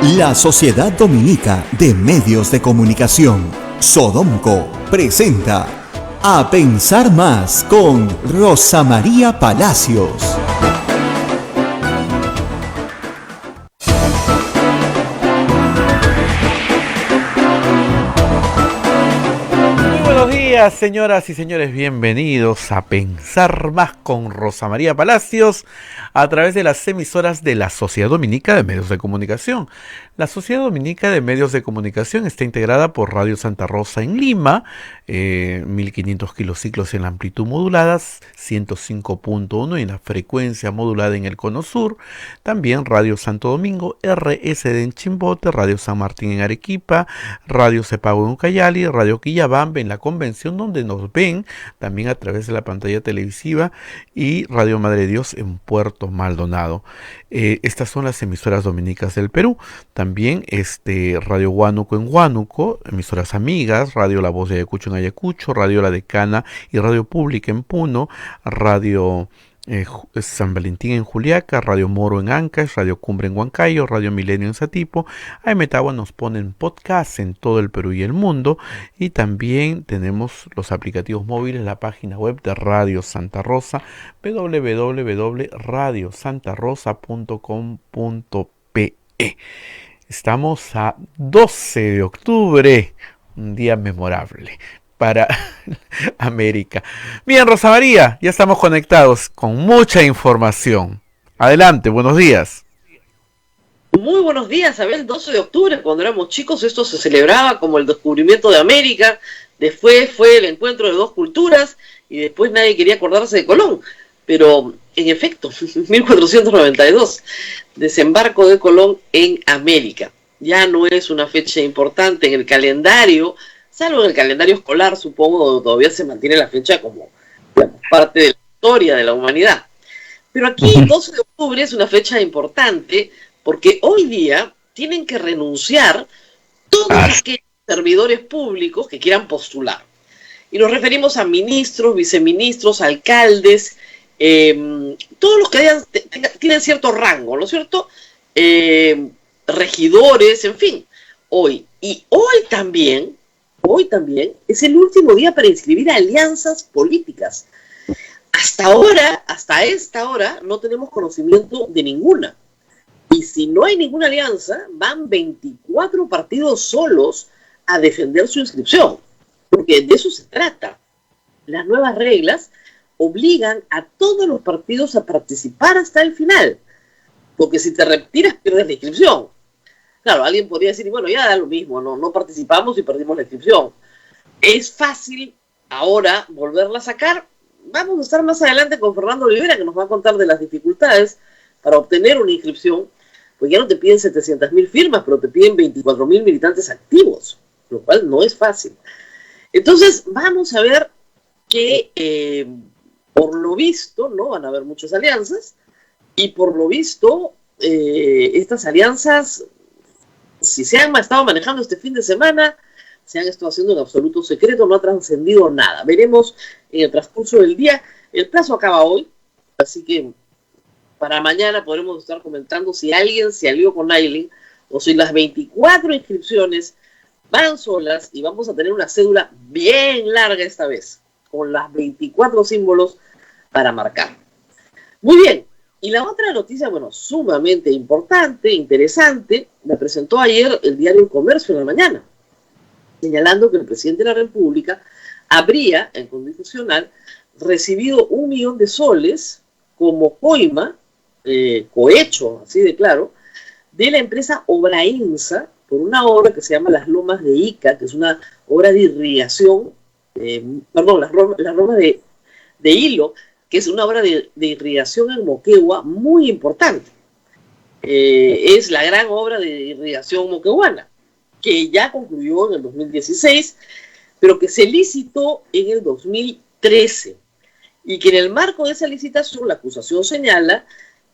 La Sociedad Dominica de Medios de Comunicación, Sodomco, presenta A Pensar Más con Rosa María Palacios. Señoras y señores, bienvenidos a Pensar Más con Rosa María Palacios a través de las emisoras de la Sociedad Dominica de Medios de Comunicación. La Sociedad Dominica de Medios de Comunicación está integrada por Radio Santa Rosa en Lima, 1500 kilociclos en la amplitud modulada, 105.1 en la frecuencia modulada en el Cono Sur, también Radio Santo Domingo, RSD en Chimbote, Radio San Martín en Arequipa, Radio Cepago en Ucayali, Radio Quillabambe en la Convención, donde nos ven también a través de la pantalla televisiva, y Radio Madre de Dios en Puerto Maldonado. Estas son las emisoras dominicas del Perú. También Radio Huánuco en Huánuco, emisoras amigas, Radio La Voz de Ayacucho en Ayacucho, Radio La Decana y Radio Pública en Puno, Radio San Valentín en Juliaca, Radio Moro en Ancash, Radio Cumbre en Huancayo, Radio Milenio en Satipo. AM Tagua nos ponen podcast en todo el Perú y el mundo, y también tenemos los aplicativos móviles, la página web de Radio Santa Rosa, www.radiosantarosa.com.pe. Estamos a 12 de octubre, un día memorable para América. Bien, Rosa María, ya estamos conectados con mucha información. Adelante, buenos días. Muy buenos días, Abel. 12 de octubre, cuando éramos chicos, esto se celebraba como el descubrimiento de América. Después fue el encuentro de dos culturas y después nadie quería acordarse de Colón. Pero, en efecto, 1492, desembarco de Colón en América. Ya no es una fecha importante en el calendario, salvo en el calendario escolar, supongo, donde todavía se mantiene la fecha como parte de la historia de la humanidad. Pero aquí, 12 de octubre es una fecha importante porque hoy día tienen que renunciar todos aquellos servidores públicos que quieran postular. Y nos referimos a ministros, viceministros, alcaldes, todos los que tienen cierto rango, ¿no es cierto? Regidores, en fin. Hoy también es el último día para inscribir alianzas políticas. Hasta esta hora, no tenemos conocimiento de ninguna. Y si no hay ninguna alianza, van 24 partidos solos a defender su inscripción. Porque de eso se trata. Las nuevas reglas obligan a todos los partidos a participar hasta el final. Porque si te retiras, pierdes la inscripción. Claro, alguien podría decir, bueno, ya da lo mismo, no participamos y perdimos la inscripción. Es fácil ahora volverla a sacar. Vamos a estar más adelante con Fernando Olivera, que nos va a contar de las dificultades para obtener una inscripción. Pues ya no te piden 700.000 firmas, pero te piden 24.000 militantes activos, lo cual no es fácil. Entonces, vamos a ver que, por lo visto, no van a haber muchas alianzas, y por lo visto, estas alianzas, si se han estado manejando este fin de semana, se han estado haciendo en absoluto secreto, no ha trascendido nada. Veremos en el transcurso del día. El plazo acaba hoy, así que para mañana podremos estar comentando si alguien se alió con alguien o si las 24 inscripciones van solas, y vamos a tener una cédula bien larga esta vez, con las 24 símbolos para marcar. Muy bien. Y la otra noticia, sumamente importante, interesante, la presentó ayer el diario El Comercio en la mañana, señalando que el presidente de la República habría, en condicional, recibido 1 millón de soles como coima, cohecho, así de claro, de la empresa Obrainsa por una obra que se llama Las Lomas de Ica, que es una obra de irrigación, las Lomas de Hilo, que es una obra de irrigación en Moquegua muy importante. Es la gran obra de irrigación moqueguana, que ya concluyó en el 2016, pero que se licitó en el 2013. Y que en el marco de esa licitación, la acusación señala,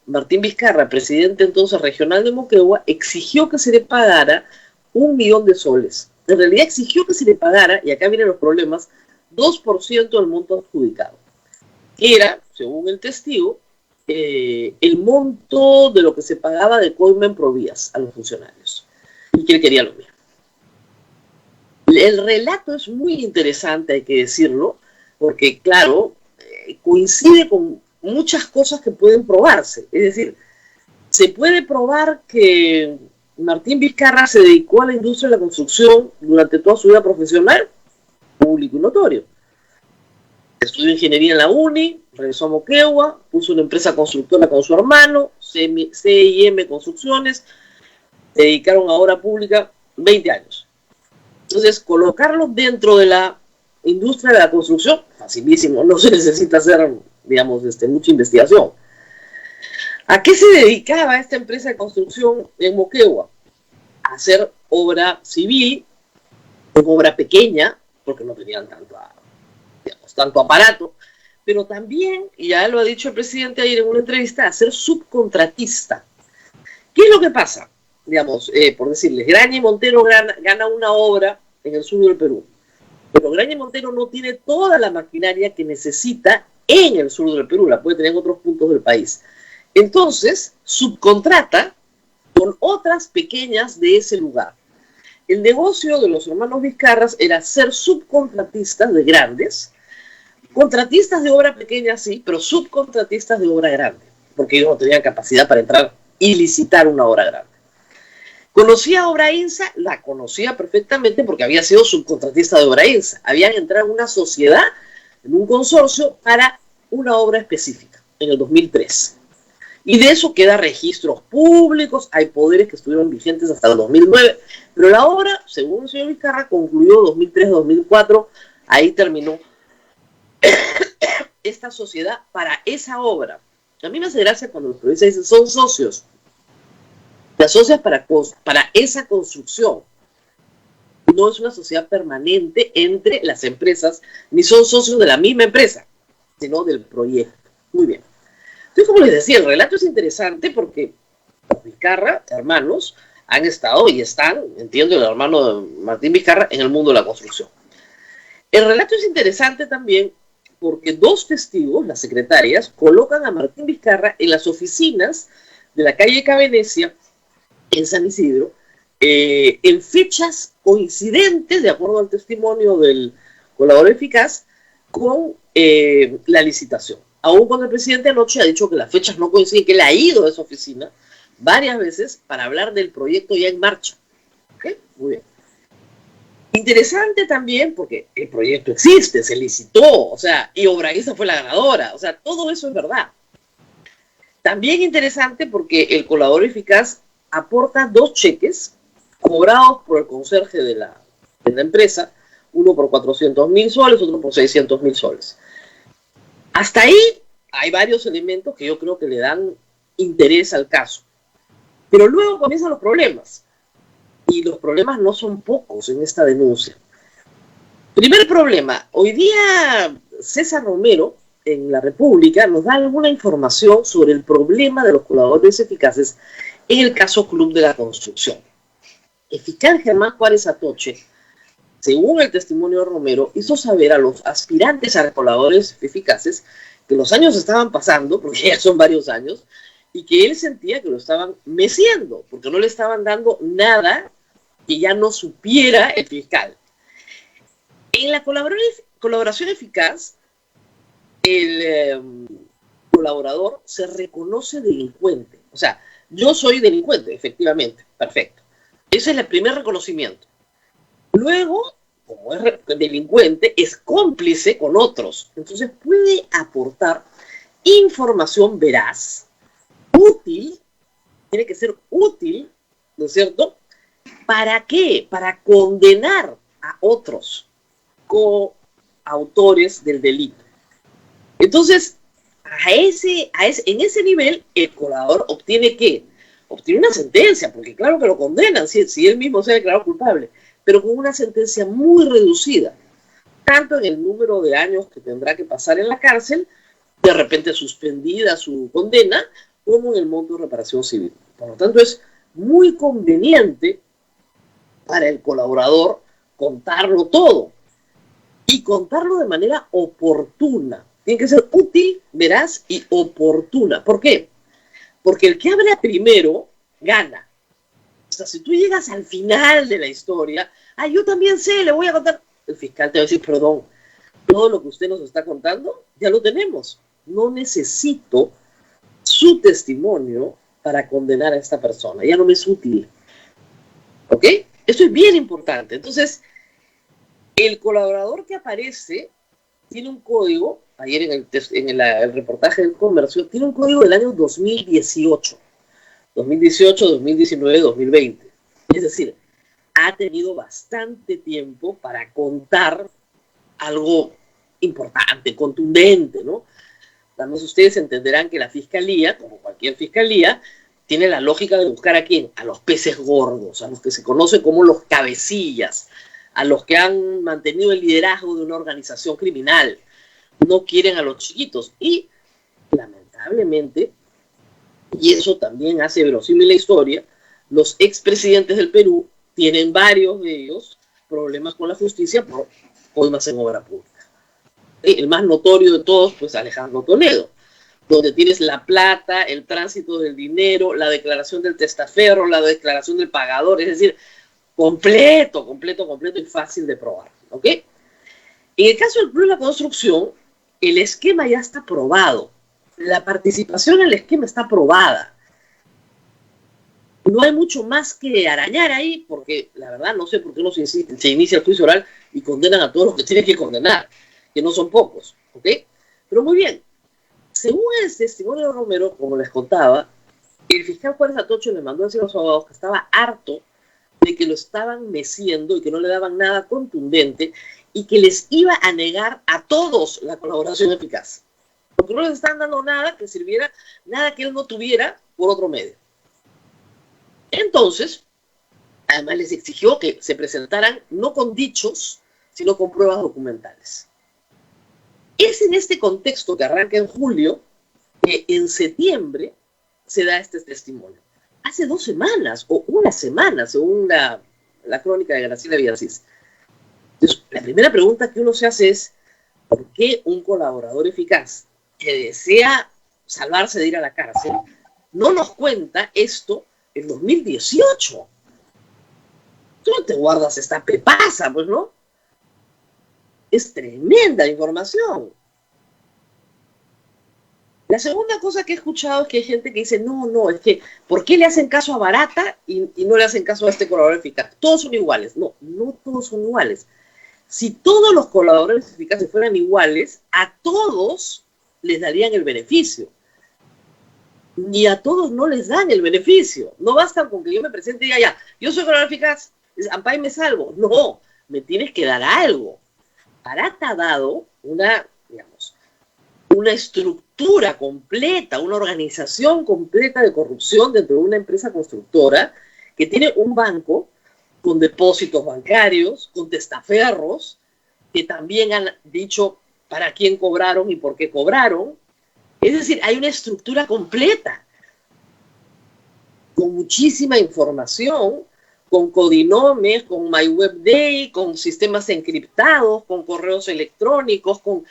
Martín Vizcarra, presidente entonces regional de Moquegua, exigió que se le pagara 1 millón de soles. En realidad exigió que se le pagara, y acá vienen los problemas, 2% del monto adjudicado. Era, según el testigo, el monto de lo que se pagaba de coima en Provías a los funcionarios. Y que él quería lo mismo. El relato es muy interesante, hay que decirlo, porque, claro, coincide con muchas cosas que pueden probarse. Es decir, se puede probar que Martín Vizcarra se dedicó a la industria de la construcción durante toda su vida profesional, público y notorio. Estudió ingeniería en la UNI, regresó a Moquegua, puso una empresa constructora con su hermano, CIM Construcciones, se dedicaron a obra pública 20 años. Entonces, colocarlos dentro de la industria de la construcción, facilísimo, no se necesita hacer, digamos, mucha investigación. ¿A qué se dedicaba esta empresa de construcción en Moquegua? A hacer obra civil, obra pequeña, porque no tenían tanto aparato, pero también, y ya lo ha dicho el presidente ayer en una entrevista, a ser subcontratista. ¿Qué es lo que pasa? Digamos, por decirles, Graña y Montero gana una obra en el sur del Perú, pero Graña y Montero no tiene toda la maquinaria que necesita en el sur del Perú, la puede tener en otros puntos del país. Entonces, subcontrata con otras pequeñas de ese lugar. El negocio de los hermanos Vizcarras era ser subcontratistas de grandes, contratistas de obra pequeña sí, pero subcontratistas de obra grande, porque ellos no tenían capacidad para entrar y licitar una obra grande. ¿Conocía a Obrainsa? La conocía perfectamente porque había sido subcontratista de Obrainsa. Habían entrado en una sociedad, en un consorcio, para una obra específica, en el 2003. Y de eso quedan registros públicos, hay poderes que estuvieron vigentes hasta el 2009, pero la obra, según el señor Vizcarra, concluyó 2003-2004, ahí terminó esta sociedad para esa obra. A mí me hace gracia cuando los periodistas dicen, son socios. Las socias para esa construcción. No es una sociedad permanente entre las empresas, ni son socios de la misma empresa, sino del proyecto. Muy bien. Entonces, como les decía, el relato es interesante porque los Vizcarra, hermanos, han estado y están, entiendo, el hermano de Martín Vizcarra, en el mundo de la construcción. El relato es interesante también porque dos testigos, las secretarias, colocan a Martín Vizcarra en las oficinas de la calle Cavenecia, en San Isidro, en fechas coincidentes, de acuerdo al testimonio del colaborador eficaz, con la licitación. Aún cuando el presidente anoche ha dicho que las fechas no coinciden, que él ha ido a esa oficina varias veces para hablar del proyecto ya en marcha. ¿Okay? Muy bien. Interesante también porque el proyecto existe, se licitó, o sea, y Obrainsa fue la ganadora, o sea, todo eso es verdad. También interesante porque el colaborador eficaz aporta 2 cheques cobrados por el conserje de la empresa, uno por 400.000 soles, otro por 600.000 soles. Hasta ahí hay varios elementos que yo creo que le dan interés al caso. Pero luego comienzan los problemas. Y los problemas no son pocos en esta denuncia. Primer problema. Hoy día César Romero, en La República, nos da alguna información sobre el problema de los colaboradores eficaces en el caso Club de la Construcción. El fiscal Germán Juárez Atoche, según el testimonio de Romero, hizo saber a los aspirantes a colaboradores eficaces que los años estaban pasando, porque ya son varios años, y que él sentía que lo estaban meciendo, porque no le estaban dando nada que ya no supiera el fiscal. En la colaboración eficaz, el colaborador se reconoce delincuente. O sea, yo soy delincuente, efectivamente, perfecto. Ese es el primer reconocimiento. Luego, como es delincuente, es cómplice con otros. Entonces puede aportar información veraz, útil, tiene que ser útil, ¿no es cierto? ¿Para qué? Para condenar a otros coautores del delito. Entonces, en ese nivel, el colaborador obtiene ¿qué? Obtiene una sentencia, porque claro que lo condenan si él mismo se ha declarado culpable, pero con una sentencia muy reducida, tanto en el número de años que tendrá que pasar en la cárcel, de repente suspendida su condena, como en el monto de reparación civil. Por lo tanto, es muy conveniente para el colaborador contarlo todo y contarlo de manera oportuna. Tiene que ser útil, veraz y oportuna. ¿Por qué? Porque el que habla primero gana. O sea, si tú llegas al final de la historia, yo también sé, le voy a contar. El fiscal te va a decir, perdón, todo lo que usted nos está contando ya lo tenemos. No necesito su testimonio para condenar a esta persona. Ya no me es útil. ¿Ok? Esto es bien importante. Entonces, el colaborador que aparece tiene un código, ayer en el reportaje del Comercio, tiene un código del año 2018. 2018, 2019, 2020. Es decir, ha tenido bastante tiempo para contar algo importante, contundente, ¿no? Además, ustedes entenderán que la fiscalía, como cualquier fiscalía, tiene la lógica de buscar a quién, a los peces gordos, a los que se conocen como los cabecillas, a los que han mantenido el liderazgo de una organización criminal. No quieren a los chiquitos. Y, lamentablemente, y eso también hace verosímil la historia, los expresidentes del Perú tienen varios de ellos problemas con la justicia por coimas en obra pública. El más notorio de todos, pues Alejandro Toledo, donde tienes la plata, el tránsito del dinero, la declaración del testaferro, la declaración del pagador, es decir, completo y fácil de probar, ¿ok? En el caso del Club de la Construcción, el esquema ya está aprobado, la participación en el esquema está aprobada. No hay mucho más que arañar ahí, porque la verdad no sé por qué no se inicia el juicio oral y condenan a todos los que tienen que condenar, que no son pocos, ¿ok? Pero muy bien, según el testimonio de Romero, como les contaba, el fiscal Juárez Atocho le mandó a decir a los abogados que estaba harto de que lo estaban meciendo y que no le daban nada contundente y que les iba a negar a todos la colaboración eficaz. Porque no les estaban dando nada que sirviera, nada que él no tuviera por otro medio. Entonces, además les exigió que se presentaran no con dichos, sino con pruebas documentales. Es en este contexto que arranca en julio que en septiembre se da este testimonio. Hace 2 semanas, o 1 semana, según la crónica de Graciela Villasís. Entonces, la primera pregunta que uno se hace es, ¿por qué un colaborador eficaz que desea salvarse de ir a la cárcel no nos cuenta esto en 2018? Tú no te guardas esta pepasa, pues, ¿no? Es tremenda información. La segunda cosa que he escuchado es que hay gente que dice, no, es que, ¿por qué le hacen caso a Barata y no le hacen caso a este colaborador eficaz? Todos son iguales. No todos son iguales. Si todos los colaboradores eficaces fueran iguales, a todos les darían el beneficio. Ni a todos no les dan el beneficio. No basta con que yo me presente y diga, ya, yo soy colaborador eficaz, ampá y me salvo. No, me tienes que dar algo. Barata ha dado una estructura completa, una organización completa de corrupción dentro de una empresa constructora que tiene un banco con depósitos bancarios, con testaferros, que también han dicho para quién cobraron y por qué cobraron. Es decir, hay una estructura completa, con muchísima información, con codinomes, con MyWebDay, con sistemas encriptados, con correos electrónicos, con,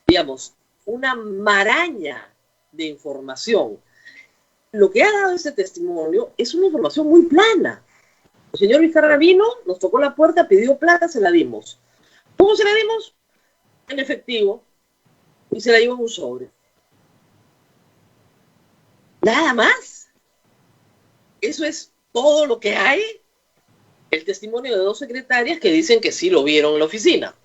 digamos, una maraña de información. Lo que ha dado ese testimonio es una información muy plana. El señor Vizcarra vino, nos tocó la puerta, pidió plata, se la dimos. ¿Cómo se la dimos? En efectivo. Y se la llevó en un sobre. Nada más. Eso es todo lo que hay. El testimonio de 2 secretarias que dicen que sí lo vieron en la oficina.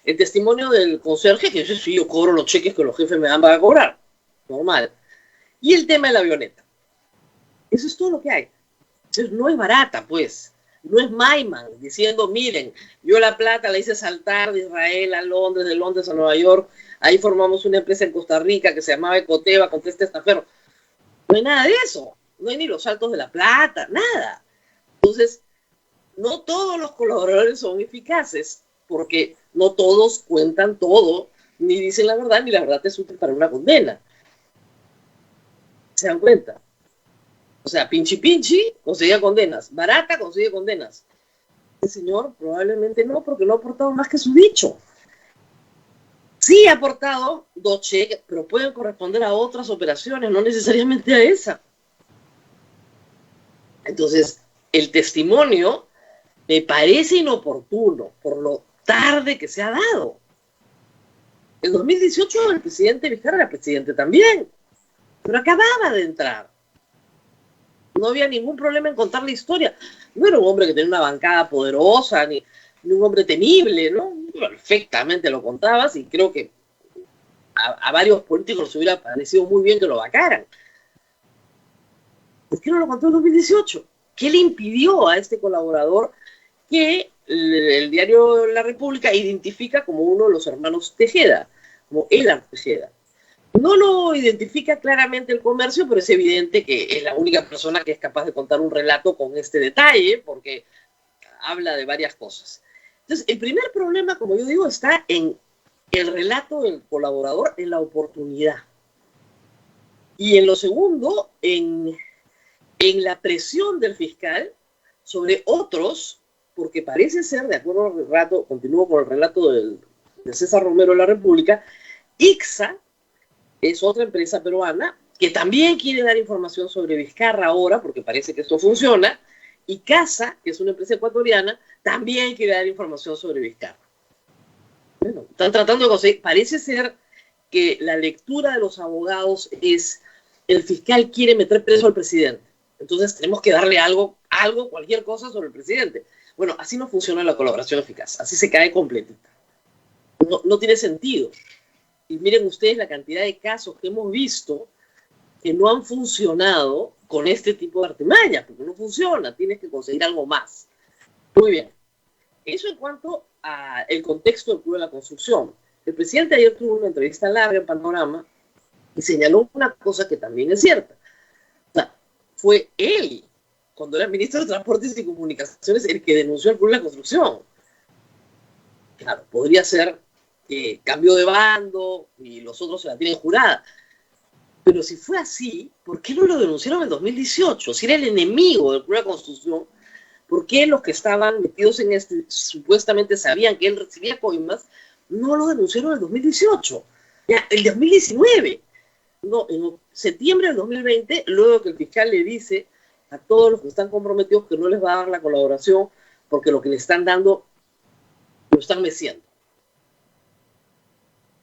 El testimonio del conserje que dice, sí, yo cobro los cheques que los jefes me dan para cobrar. Normal. Y el tema de la avioneta. Eso es todo lo que hay. Entonces, no es Barata, pues. No es Maiman diciendo, miren, yo la plata la hice saltar de Israel a Londres, de Londres a Nueva York. Ahí formamos una empresa en Costa Rica que se llamaba Ecoteva con testaferro. No hay nada de eso. No hay ni los saltos de la plata, nada. Entonces, no todos los colaboradores son eficaces, porque no todos cuentan todo, ni dicen la verdad, ni la verdad es útil para una condena. ¿Se dan cuenta? O sea, Pinchi conseguía condenas, Barata consigue condenas. El señor probablemente no, porque no ha aportado más que su dicho. Sí ha aportado 2 cheques, pero pueden corresponder a otras operaciones, no necesariamente a esa. Entonces, el testimonio me parece inoportuno por lo tarde que se ha dado. En 2018 el presidente Vizcarra era presidente también, pero acababa de entrar. No había ningún problema en contar la historia. No era un hombre que tenía una bancada poderosa, ni un hombre temible, ¿no? Perfectamente lo contabas y creo que a varios políticos les hubiera parecido muy bien que lo vacaran. ¿Por qué no lo contó en 2018? ¿Qué le impidió a este colaborador que el diario La República identifica como uno de los hermanos Tejeda, como Elar Tejeda? No lo identifica claramente el Comercio, pero es evidente que es la única persona que es capaz de contar un relato con este detalle, porque habla de varias cosas. Entonces, el primer problema, como yo digo, está en el relato del colaborador, en la oportunidad. Y en lo segundo, en la presión del fiscal sobre otros, porque parece ser, de acuerdo al relato, continúo con el relato de César Romero de La República, ICSA es otra empresa peruana que también quiere dar información sobre Vizcarra ahora, porque parece que esto funciona, y CASA, que es una empresa ecuatoriana, también quiere dar información sobre Vizcarra. Bueno, están tratando de conseguir, parece ser que la lectura de los abogados es, el fiscal quiere meter preso al presidente, entonces tenemos que darle algo, cualquier cosa sobre el presidente. Bueno, así no funciona la colaboración eficaz, así se cae completita. No tiene sentido. Y miren ustedes la cantidad de casos que hemos visto que no han funcionado con este tipo de artimañas, porque no funciona, tienes que conseguir algo más. Muy bien. Eso en cuanto al contexto del Club de la Construcción. El presidente ayer tuvo una entrevista larga en Panorama y señaló una cosa que también es cierta. O sea, fue él, cuando era ministro de Transportes y Comunicaciones, el que denunció al Club de la Construcción. Claro, podría ser que cambió de bando y los otros se la tienen jurada. Pero si fue así, ¿por qué no lo denunciaron en 2018? Si era el enemigo del Club de la Construcción, ¿por qué los que estaban metidos en este, supuestamente sabían que él recibía coimas, no lo denunciaron en 2018? Ya, el 2019. No, en septiembre del 2020, luego que el fiscal le dice a todos los que están comprometidos que no les va a dar la colaboración porque lo que le están dando lo están meciendo.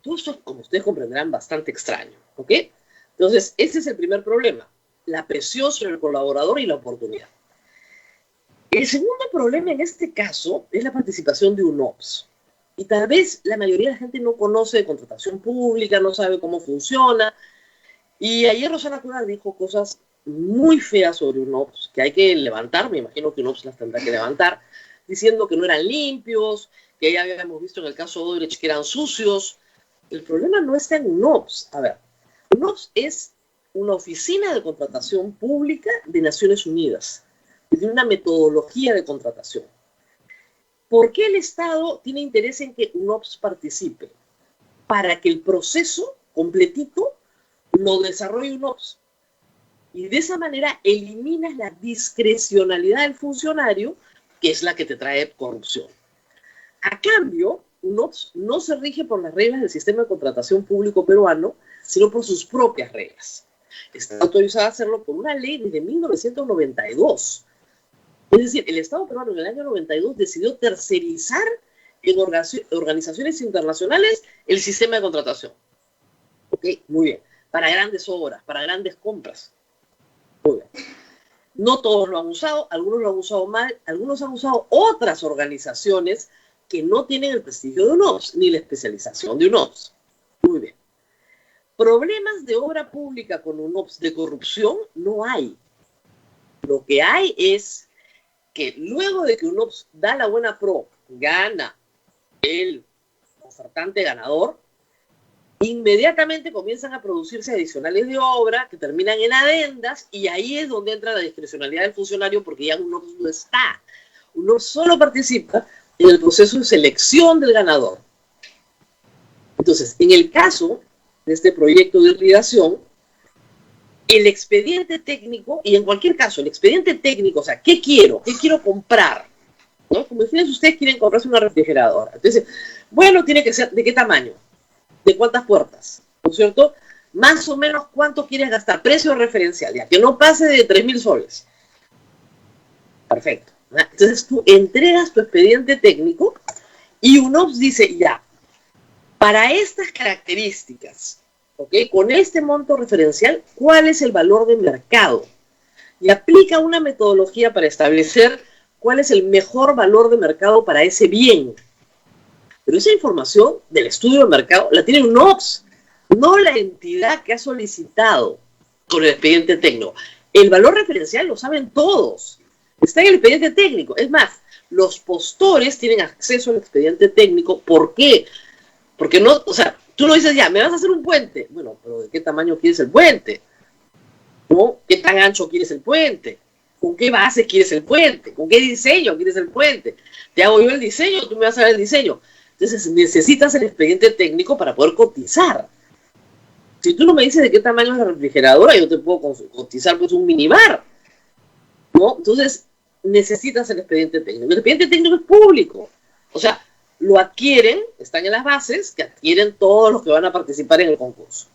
Todo esto, como ustedes comprenderán, bastante extraño, ¿ok? Entonces, ese es el primer problema, la presión sobre el colaborador y la oportunidad. El segundo problema en este caso es la participación de UNOPS. Y tal vez la mayoría de la gente no conoce de contratación pública, no sabe cómo funciona. Y ayer Rosana Tovar dijo cosas muy feas sobre UNOPS, que hay que levantar, me imagino que UNOPS las tendrá que levantar, diciendo que no eran limpios, que ya habíamos visto en el caso de Odebrecht que eran sucios. El problema no está en UNOPS. A ver, UNOPS es una oficina de contratación pública de Naciones Unidas. Tiene una metodología de contratación. ¿Por qué el Estado tiene interés en que UNOPS participe? Para que el proceso completito lo desarrolle UNOPS. Y de esa manera eliminas la discrecionalidad del funcionario, que es la que te trae corrupción. A cambio, UNOPS no se rige por las reglas del sistema de contratación público peruano, sino por sus propias reglas. Está autorizada a hacerlo por una ley desde 1992. Es decir, el Estado peruano en el año 92 decidió tercerizar en organizaciones internacionales el sistema de contratación. Ok, muy bien. Para grandes obras, para grandes compras. Muy bien. No todos lo han usado, algunos lo han usado mal, algunos han usado otras organizaciones que no tienen el prestigio de UNOPS, ni la especialización de UNOPS. Muy bien. Problemas de obra pública con UNOPS de corrupción no hay. Lo que hay es que luego de que UNOPS da la buena pro, gana el ofertante ganador, inmediatamente comienzan a producirse adicionales de obra que terminan en adendas y ahí es donde entra la discrecionalidad del funcionario porque ya UNOPS no está. UNOPS solo participa en el proceso de selección del ganador. Entonces, en el caso de este proyecto de irrigación, el expediente técnico, y en cualquier caso, el expediente técnico, o sea, ¿qué quiero? ¿Qué quiero comprar? ¿No? Como decían, ustedes quieren comprarse una refrigeradora. Entonces, bueno, tiene que ser, ¿de qué tamaño? de cuántas puertas, ¿no es cierto? Más o menos cuánto quieres gastar, precio referencial, ya que no pase de 3.000 soles. Perfecto. Entonces tú entregas tu expediente técnico y UNOPS dice, ya, para estas características, ¿ok? Con este monto referencial, ¿cuál es el valor de mercado? Y aplica una metodología para establecer cuál es el mejor valor de mercado para ese bien. Pero esa información del estudio de mercado la tiene UNOPS, no la entidad que ha solicitado con el expediente técnico. El valor referencial lo saben todos. Está en el expediente técnico. Es más, los postores tienen acceso al expediente técnico. ¿Por qué? Porque no, o sea, tú no dices, ya, me vas a hacer un puente. Bueno, pero ¿de qué tamaño quieres el puente? ¿No? ¿Qué tan ancho quieres el puente? ¿Con qué base quieres el puente? ¿Con qué diseño quieres el puente? Te hago yo el diseño, tú me vas a dar el diseño. Entonces necesitas el expediente técnico para poder cotizar. Si tú no me dices de qué tamaño es la refrigeradora, yo te puedo cotizar pues un minibar, ¿no? Entonces necesitas el expediente técnico. El expediente técnico es público. O sea, lo adquieren, están en las bases, que adquieren todos los que van a participar en el concurso.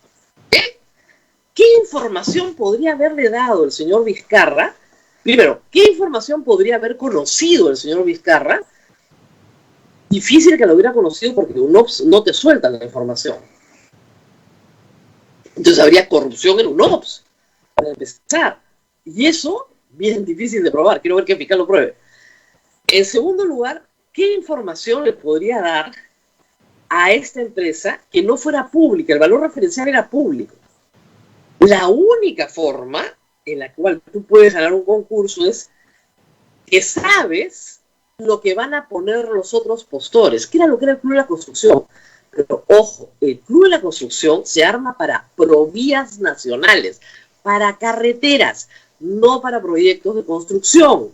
¿Qué información podría haberle dado el señor Vizcarra? Primero, ¿qué información podría haber conocido el señor Vizcarra? Difícil que lo hubiera conocido porque UNOPS no te suelta la información. Entonces habría corrupción en UNOPS, para empezar. Y eso, bien difícil de probar. Quiero ver que fiscal lo pruebe. En segundo lugar, ¿qué información le podría dar a esta empresa que no fuera pública? El valor referencial era público. La única forma en la cual tú puedes ganar un concurso es que sabes lo que van a poner los otros postores, que era lo que era el Club de la Construcción. Pero ojo, el Club de la Construcción se arma para provías nacionales, para carreteras, no para proyectos de construcción.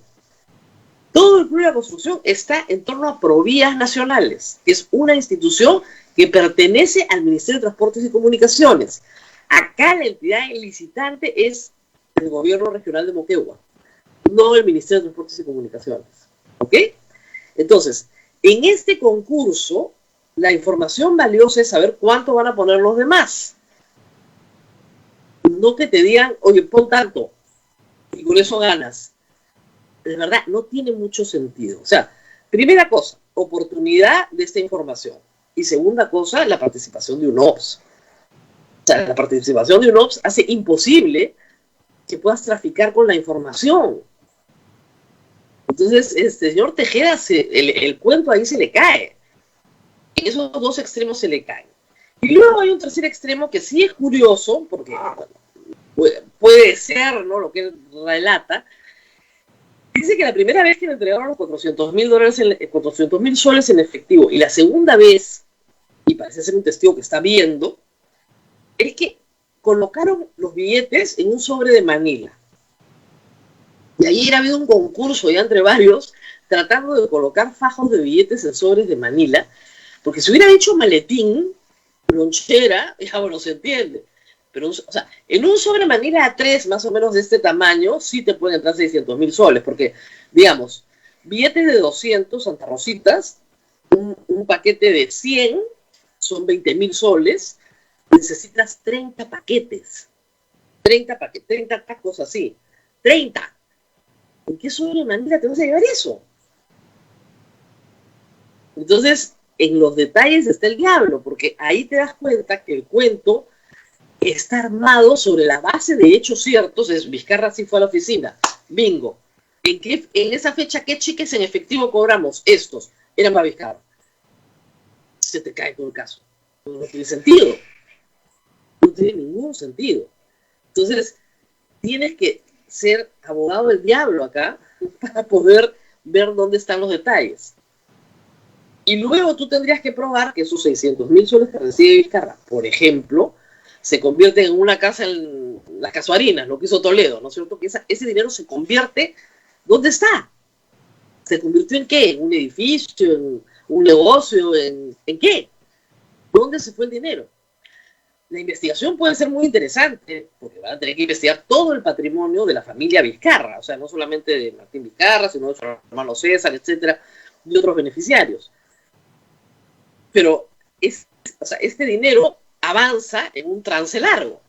Todo el Club de la Construcción está en torno a provías nacionales, que es una institución que pertenece al Ministerio de Transportes y Comunicaciones. Acá la entidad licitante es el gobierno regional de Moquegua, no el Ministerio de Transportes y Comunicaciones. ¿Ok? Entonces, en este concurso, la información valiosa es saber cuánto van a poner los demás. No que te digan, oye, pon tanto, y con eso ganas. De verdad, no tiene mucho sentido. O sea, primera cosa, oportunidad de esta información. Y segunda cosa, la participación de UNOPS. O sea, la participación de UNOPS hace imposible que puedas traficar con la información. Entonces, este señor Tejeda, el cuento ahí se le cae. En esos dos extremos se le caen. Y luego hay un tercer extremo que sí es curioso, porque puede ser, ¿no?, lo que él relata. Dice que la primera vez que le entregaron los $400,000 soles en efectivo, y la segunda vez, y parece ser un testigo que está viendo, es que colocaron los billetes en un sobre de Manila. Y ayer ha habido un concurso ya entre varios tratando de colocar fajos de billetes en sobres de Manila, porque si hubiera hecho maletín, lonchera, ya bueno, se entiende. Pero, o sea, en un sobre Manila A3 más o menos de este tamaño, sí te pueden entrar 600,000 soles, porque, digamos, billetes de 200 Santa Rositas, un paquete de 100 son 20,000 soles, necesitas 30 paquetes. 30 tacos así. 30. ¿En qué sobre Manila te vas a llevar eso? Entonces, en los detalles está el diablo, porque ahí te das cuenta que el cuento está armado sobre la base de hechos ciertos. Es Vizcarra sí fue a la oficina. Bingo. En esa fecha, ¿qué cheques en efectivo cobramos? Estos. Eran para Vizcarra. Se te cae todo el caso. No tiene sentido. No tiene ningún sentido. Entonces, tienes que ser abogado del diablo acá para poder ver dónde están los detalles. Y luego tú tendrías que probar que esos 600,000 soles que recibe Vizcarra, por ejemplo, se convierten en una casa en las Casuarinas, lo que hizo Toledo, ¿no es cierto? Que ese dinero se convierte, ¿dónde está? ¿Se convirtió en qué? ¿En un edificio? ¿En un negocio? ¿En qué? ¿Dónde se fue el dinero? La investigación puede ser muy interesante, porque van a tener que investigar todo el patrimonio de la familia Vizcarra, o sea, no solamente de Martín Vizcarra, sino de su hermano César, etcétera, y otros beneficiarios. Pero es o sea, este dinero avanza en un trance largo.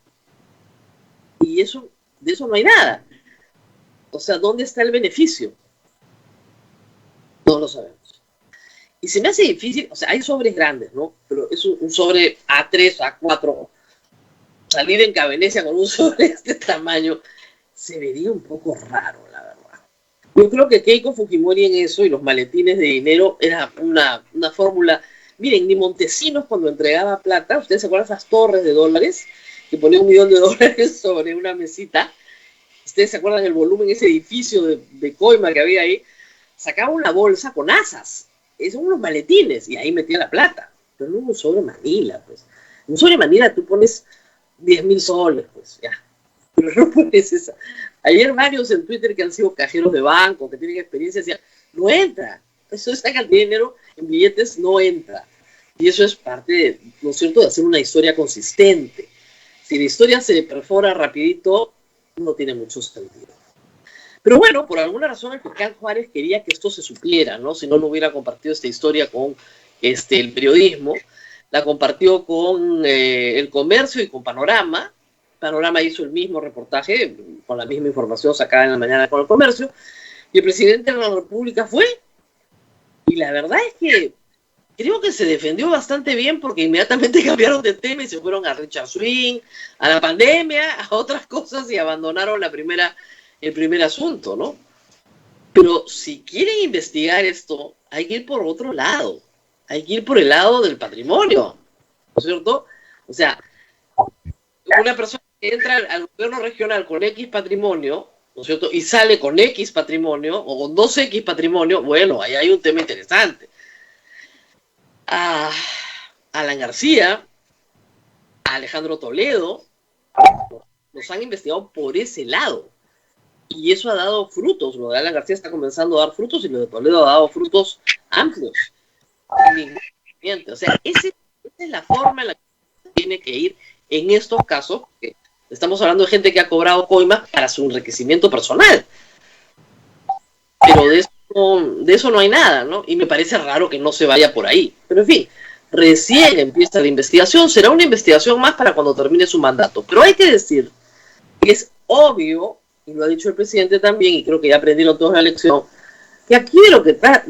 Y eso, de eso no hay nada. O sea, ¿dónde está el beneficio? No lo sabemos. Y se me hace difícil, o sea, hay sobres grandes, ¿no? Pero es un sobre A3, A4. Salir en Cabenecia con un sobre de este tamaño se vería un poco raro, la verdad. Yo creo que Keiko Fujimori en eso y los maletines de dinero era una fórmula. Miren, ni Montesinos cuando entregaba plata, ¿ustedes se acuerdan de esas torres de dólares? Que ponía $1 millón sobre una mesita. ¿Ustedes se acuerdan del volumen, ese edificio de coima que había ahí? Sacaba una bolsa con asas. Esos son unos maletines y ahí metía la plata. Pero no un sobre Manila, pues. En un sobre Manila tú pones 10.000 soles, pues, ya. Pero no pones esa. Ayer varios en Twitter que han sido cajeros de banco, que tienen experiencia, decían, no entra. Eso, esa cantidad de dinero en billetes no entra. Y eso es parte, ¿no es cierto?, de hacer una historia consistente. Si la historia se perfora rapidito, no tiene mucho sentido. Pero bueno, por alguna razón el fiscal Juárez quería que esto se supiera, ¿no? Si no, no hubiera compartido esta historia con el periodismo. La compartió con El Comercio y con Panorama. Panorama hizo el mismo reportaje, con la misma información sacada en la mañana con El Comercio. Y el presidente de la República fue. Y la verdad es que creo que se defendió bastante bien porque inmediatamente cambiaron de tema y se fueron a Richard Swing, a la pandemia, a otras cosas y abandonaron el primer asunto, ¿no? Pero si quieren investigar esto, hay que ir por otro lado. Hay que ir por el lado del patrimonio, ¿no es cierto? O sea, una persona que entra al gobierno regional con X patrimonio, ¿no es cierto?, y sale con X patrimonio o con 2X patrimonio, bueno, ahí hay un tema interesante. A Alan García, a Alejandro Toledo, los han investigado por ese lado. Y eso ha dado frutos. Lo de Alan García está comenzando a dar frutos y lo de Toledo ha dado frutos amplios. O sea, esa es la forma en la que tiene que ir en estos casos, porque estamos hablando de gente que ha cobrado coimas para su enriquecimiento personal. Pero de eso no hay nada, ¿no? Y me parece raro que no se vaya por ahí. Pero en fin, recién empieza la investigación, será una investigación más para cuando termine su mandato. Pero hay que decir que es obvio, y lo ha dicho el presidente también, y creo que ya aprendieron todos la lección, que aquí lo que está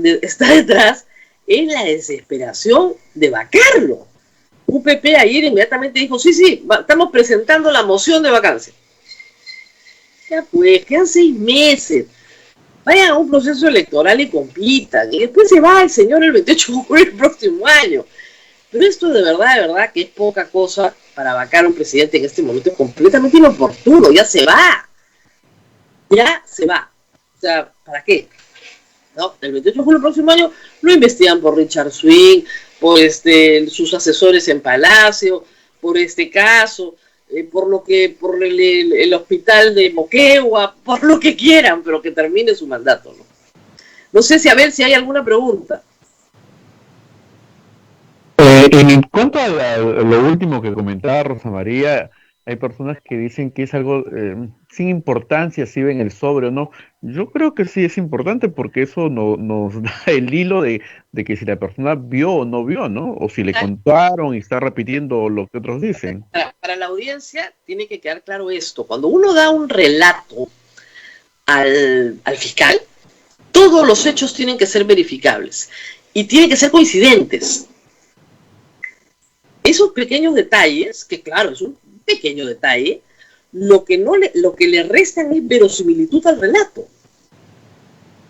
detrás es la desesperación de vacarlo. UPP ayer inmediatamente dijo, sí, estamos presentando la moción de vacancia. Ya pues, quedan 6 meses. Vayan a un proceso electoral y compitan. Y después se va el señor el 28 de julio del próximo año. Pero esto de verdad que es poca cosa para vacar a un presidente en este momento. Es completamente inoportuno. Ya se va. O sea, ¿para qué? ¿No? El 28 de julio del próximo año lo investigan por Richard Swing, por sus asesores en Palacio, por este caso, por el hospital de Moquegua, por lo que quieran, pero que termine su mandato, ¿no? No sé si si hay alguna pregunta. En cuanto a lo último que comentaba Rosa María, hay personas que dicen que es algo sin importancia si ven el sobre o no. Yo creo que sí es importante porque eso nos da el hilo de que si la persona vio o no vio, ¿no? O si le contaron y está repitiendo lo que otros dicen. Para la audiencia tiene que quedar claro esto. Cuando uno da un relato al fiscal, todos los hechos tienen que ser verificables y tienen que ser coincidentes. Esos pequeños detalles, que claro, es un pequeño detalle, lo que le restan es verosimilitud al relato.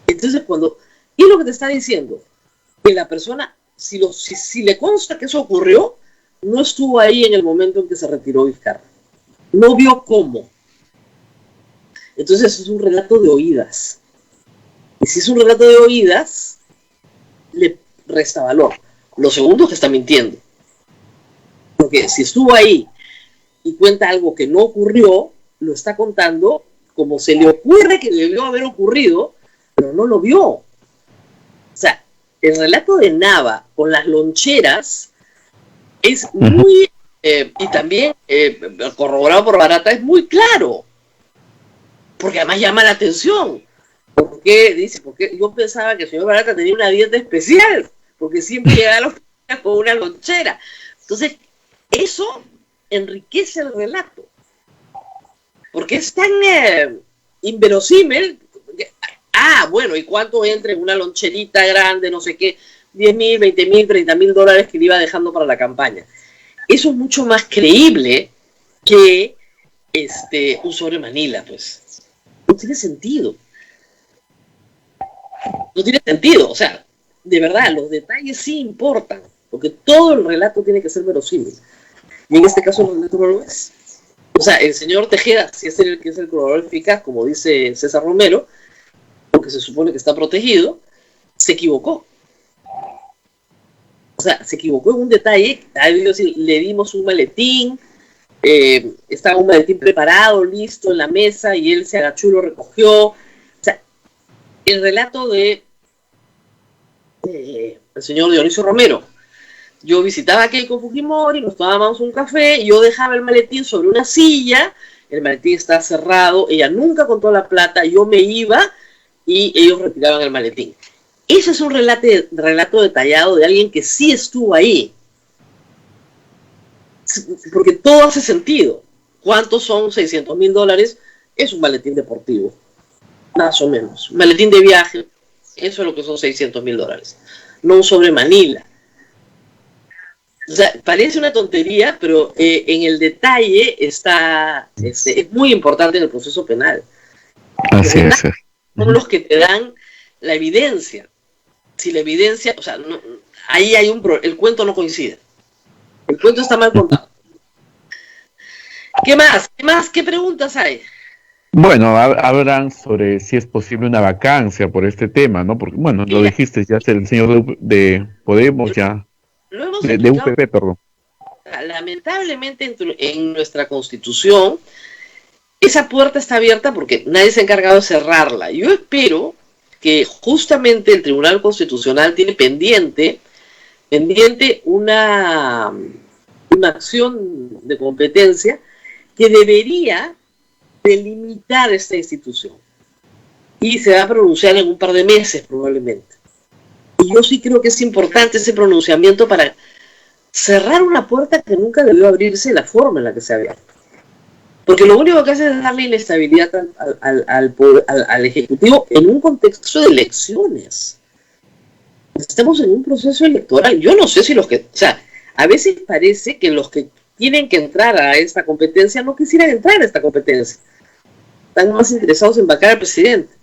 Entonces, ¿qué es lo que te está diciendo? Que la persona, si le consta que eso ocurrió, no estuvo ahí en el momento en que se retiró Vizcarra. No vio cómo. Entonces es un relato de oídas. Y si es un relato de oídas, le resta valor. Lo segundo es que está mintiendo. Porque si estuvo ahí y cuenta algo que no ocurrió, lo está contando como se le ocurre que debió haber ocurrido, pero no lo vio. O sea, el relato de Nava con las loncheras es muy, y también corroborado por Barata, es muy claro. Porque además llama la atención. Porque yo pensaba que el señor Barata tenía una dieta especial, porque siempre llegaba a la oficina con una lonchera. Entonces, eso enriquece el relato, porque es tan inverosímil. Bueno, ¿y cuánto entra en una loncherita grande, no sé qué? 10.000, 20.000, 30.000 dólares que le iba dejando para la campaña. Eso es mucho más creíble que un sobre Manila, pues. No tiene sentido. No tiene sentido. O sea, de verdad, los detalles sí importan, porque todo el relato tiene que ser verosímil. Y en este caso el relato no lo es. O sea, el señor Tejeda, si es el que es el colaborador eficaz, como dice César Romero, porque se supone que está protegido, se equivocó. O sea, se equivocó en un detalle. Le dimos un maletín, estaba un maletín preparado, listo en la mesa, y él se agachó y lo recogió. O sea, el relato de el señor Dionisio Romero. Yo visitaba a Keiko Fujimori, nos tomábamos un café, y yo dejaba el maletín sobre una silla, el maletín está cerrado, ella nunca contó la plata, yo me iba y ellos retiraban el maletín. Ese es un relato detallado de alguien que sí estuvo ahí. Porque todo hace sentido. ¿Cuántos son 600.000 dólares? Es un maletín deportivo, más o menos. Un maletín de viaje, eso es lo que son 600.000 dólares. No un sobre Manila. O sea, parece una tontería, pero en el detalle está, es muy importante en el proceso penal. Así es. Son los que te dan la evidencia. Si la evidencia, o sea, no, ahí hay el cuento no coincide. El cuento está mal contado. ¿Qué más? ¿Qué preguntas hay? Bueno, hablan sobre si es posible una vacancia por este tema, ¿no? Porque, bueno, lo dijiste, ya el señor de Podemos, ya, de UPP, perdón. Lamentablemente en nuestra Constitución, esa puerta está abierta porque nadie se ha encargado de cerrarla. Yo espero que justamente el Tribunal Constitucional tiene pendiente una acción de competencia que debería delimitar esta institución. Y se va a pronunciar en un par de meses probablemente. Y yo sí creo que es importante ese pronunciamiento para cerrar una puerta que nunca debió abrirse de la forma en la que se ha abierto. Porque lo único que hace es darle inestabilidad al Ejecutivo en un contexto de elecciones. Estamos en un proceso electoral. Yo no sé si a veces parece que los que tienen que entrar a esta competencia no quisieran entrar a esta competencia. Están más interesados en vacar al presidente,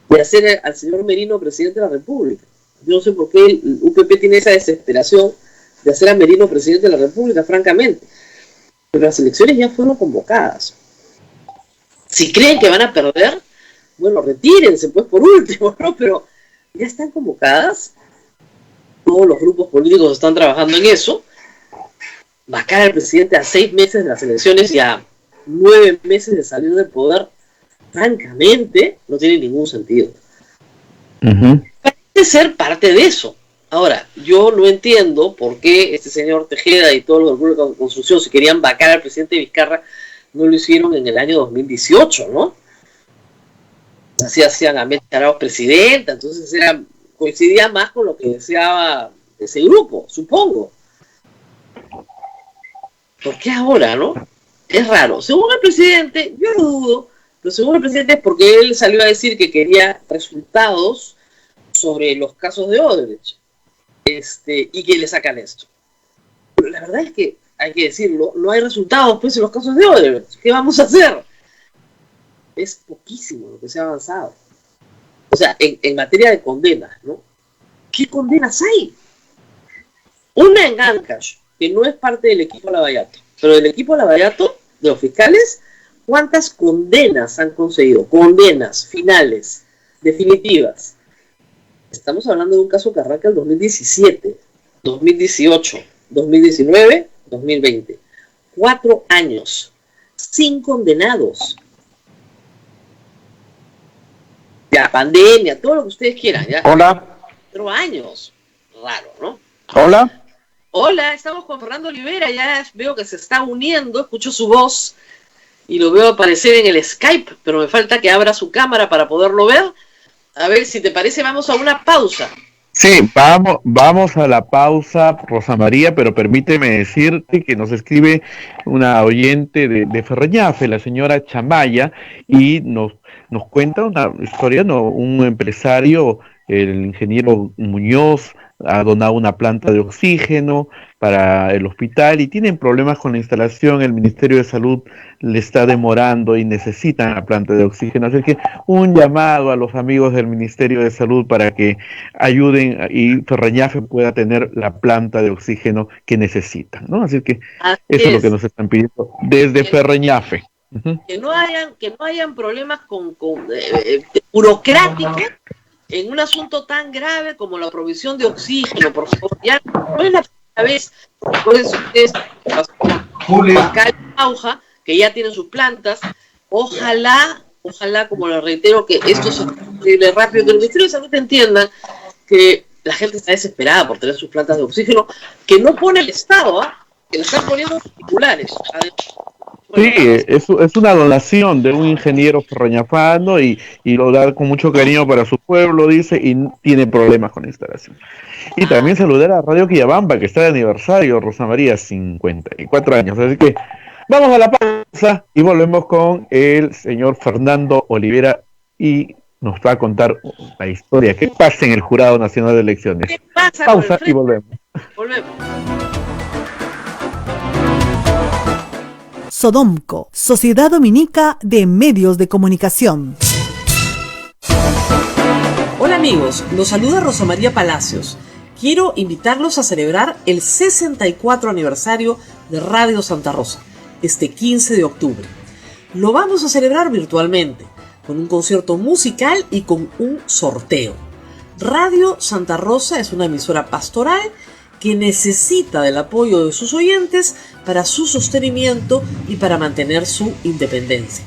de hacer al señor Merino presidente de la República. Yo no sé por qué el UPP tiene esa desesperación de hacer a Merino presidente de la República, francamente. Pero las elecciones ya fueron convocadas. Si creen que van a perder, bueno, retírense, pues, por último, ¿no? Pero ya están convocadas. Todos los grupos políticos están trabajando en eso. Vacar al presidente a 6 meses de las elecciones y a 9 meses de salir del poder, francamente, no tiene ningún sentido. Parece ser parte de eso. Ahora, yo no entiendo por qué este señor Tejeda y todos los grupos de construcción, si querían vacar al presidente Vizcarra, no lo hicieron en el año 2018, ¿no? Así hacían a Meche Arauz presidenta, entonces coincidía más con lo que deseaba ese grupo, supongo. ¿Por qué ahora, no? Es raro. Según el presidente, yo lo dudo, pero según el presidente es porque él salió a decir que quería resultados sobre los casos de Odebrecht. Y que le sacan esto. Pero la verdad es que, hay que decirlo, no hay resultados pues en los casos de Odebrecht. ¿Qué vamos a hacer? Es poquísimo lo que se ha avanzado. O sea, en materia de condenas, ¿no? ¿Qué condenas hay? Una en Ancash, que no es parte del equipo Lavallato, pero del equipo Lavallato, de los fiscales, ¿cuántas condenas han conseguido? Condenas finales, definitivas. Estamos hablando de un caso que arranca el 2017, 2018, 2019, 2020. 4 años, sin condenados. Ya, pandemia, todo lo que ustedes quieran. Ya. Hola. 4 años. Raro, ¿no? Hola. Hola, estamos con Fernando Olivera, ya veo que se está uniendo, escucho su voz y lo veo aparecer en el Skype, pero me falta que abra su cámara para poderlo ver. A ver, si te parece, vamos a una pausa. Sí, vamos a la pausa, Rosa María, pero permíteme decirte que nos escribe una oyente de Ferreñafe, la señora Chamaya, y nos cuenta una historia, ¿no? Un empresario, el ingeniero Muñoz, ha donado una planta de oxígeno para el hospital y tienen problemas con la instalación, el Ministerio de Salud le está demorando y necesitan la planta de oxígeno, así que un llamado a los amigos del Ministerio de Salud para que ayuden y Ferreñafe pueda tener la planta de oxígeno que necesitan, ¿no? Así que Así eso es lo que nos están pidiendo desde Ferreñafe. Uh-huh. Que no hayan problemas burocráticos en un asunto tan grave como la provisión de oxígeno, por favor. Ya no es la primera vez, recuerden ustedes, acá en Auja, que ya tienen sus plantas. Ojalá, como les reitero, que esto se arregle rápido, que el Ministerio de Salud entiendan que la gente está desesperada por tener sus plantas de oxígeno, que no pone el Estado, que lo están poniendo particulares. Sí, es una donación de un ingeniero ferreñafano y lo da con mucho cariño para su pueblo, dice, y tiene problemas con la instalación. Y también saludar a Radio Quillabamba, que está de aniversario, Rosa María, 54 años. Así que vamos a la pausa y volvemos con el señor Fernando Olivera y nos va a contar la historia. ¿Qué pasa en el Jurado Nacional de Elecciones? ¿Qué pasa Pausa y volvemos. Sodomco, Sociedad Dominica de Medios de Comunicación. Hola amigos, los saluda Rosa María Palacios. Quiero invitarlos a celebrar el 64 aniversario de Radio Santa Rosa, este 15 de octubre. Lo vamos a celebrar virtualmente, con un concierto musical y con un sorteo. Radio Santa Rosa es una emisora pastoral que necesita del apoyo de sus oyentes para su sostenimiento y para mantener su independencia.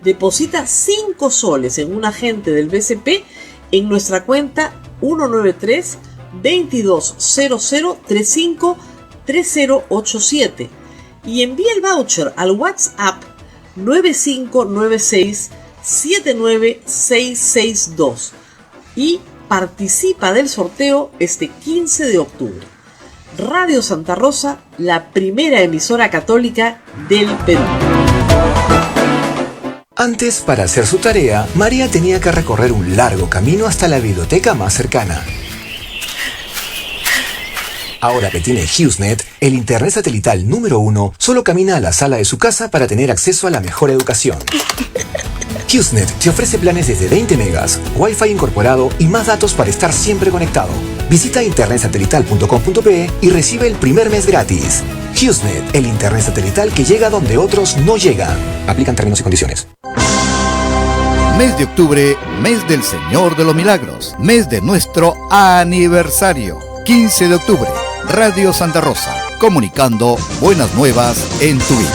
Deposita 5 soles en un agente del BCP en nuestra cuenta 193-2200353087 y envía el voucher al WhatsApp 9596-79662 y participa del sorteo este 15 de octubre. Radio Santa Rosa, la primera emisora católica del Perú. Antes, para hacer su tarea, María tenía que recorrer un largo camino hasta la biblioteca más cercana. Ahora que tiene HughesNet, el internet satelital número 1, solo camina a la sala de su casa para tener acceso a la mejor educación. HughesNet te ofrece planes desde 20 megas, Wi-Fi incorporado y más datos para estar siempre conectado. Visita internetsatelital.com.pe y recibe el primer mes gratis. HughesNet, el internet satelital que llega donde otros no llegan. Aplican términos y condiciones. Mes de octubre, mes del Señor de los Milagros, mes de nuestro aniversario. 15 de octubre, Radio Santa Rosa, comunicando buenas nuevas en tu vida.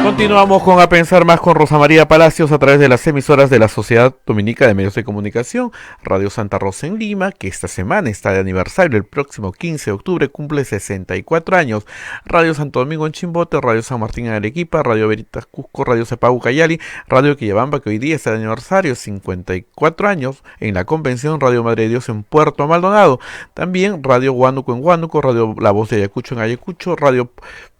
Continuamos con A Pensar Más con Rosa María Palacios a través de las emisoras de la Sociedad Dominica de Medios de Comunicación, Radio Santa Rosa en Lima, que esta semana está de aniversario, el próximo 15 de octubre cumple 64 años, Radio Santo Domingo en Chimbote, Radio San Martín en Arequipa, Radio Veritas Cusco, Radio Cepagú Cayali, Radio Quillabamba, que hoy día está de aniversario, 54 años, en la Convención, Radio Madre de Dios en Puerto Maldonado, también Radio Huánuco en Huánuco, Radio La Voz de Ayacucho en Ayacucho, Radio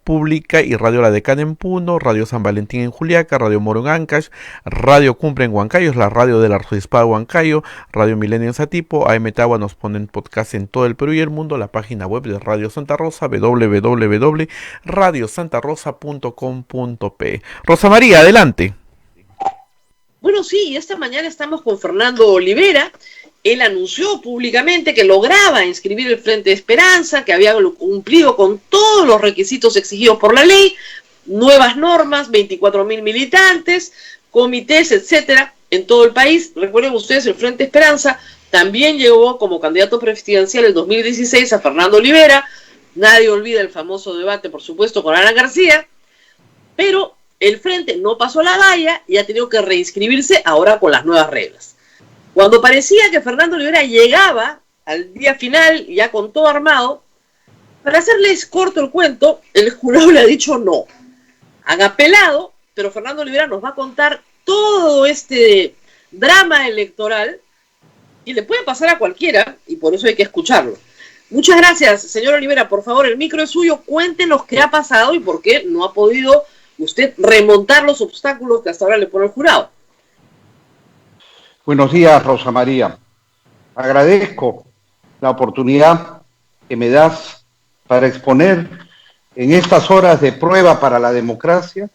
Pública y Radio La Decana en Puno, Radio San Valentín en Juliaca, Radio Moro en Ancash, Radio Cumbre en Huancayo, es la radio del Arzobispado de Huancayo, Radio Milenio en Satipo, AM Tagua nos ponen podcast en todo el Perú y el mundo, la página web de Radio Santa Rosa, www.radiosantarosa.com.pe. Rosa María, adelante. Bueno, sí, esta mañana estamos con Fernando Olivera. Él anunció públicamente que lograba inscribir el Frente de Esperanza, que había cumplido con todos los requisitos exigidos por la ley, nuevas normas, 24.000 militantes, comités, etcétera, en todo el país. Recuerden ustedes, el Frente de Esperanza también llegó como candidato presidencial en 2016 a Fernando Olivera. Nadie olvida el famoso debate, por supuesto, con Alan García, pero el Frente no pasó la valla y ha tenido que reinscribirse ahora con las nuevas reglas. Cuando parecía que Fernando Olivera llegaba al día final, ya con todo armado, Para hacerles corto el cuento, el jurado le ha dicho no. Han apelado, pero Fernando Olivera nos va a contar todo este drama electoral y le puede pasar a cualquiera, y por eso hay que escucharlo. Muchas gracias, señor Olivera. Por favor, el micro es suyo. Cuéntenos qué ha pasado y por qué no ha podido usted remontar los obstáculos que hasta ahora le pone el jurado. Buenos días, Rosa María. Agradezco la oportunidad que me das para exponer en estas horas de prueba para la democracia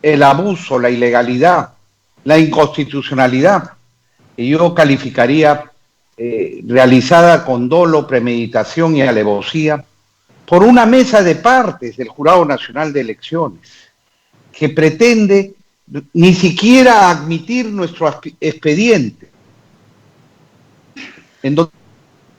el abuso, la ilegalidad, la inconstitucionalidad que yo calificaría realizada con dolo, premeditación y alevosía por una mesa de partes del Jurado Nacional de Elecciones que pretende ni siquiera admitir nuestro expediente, en donde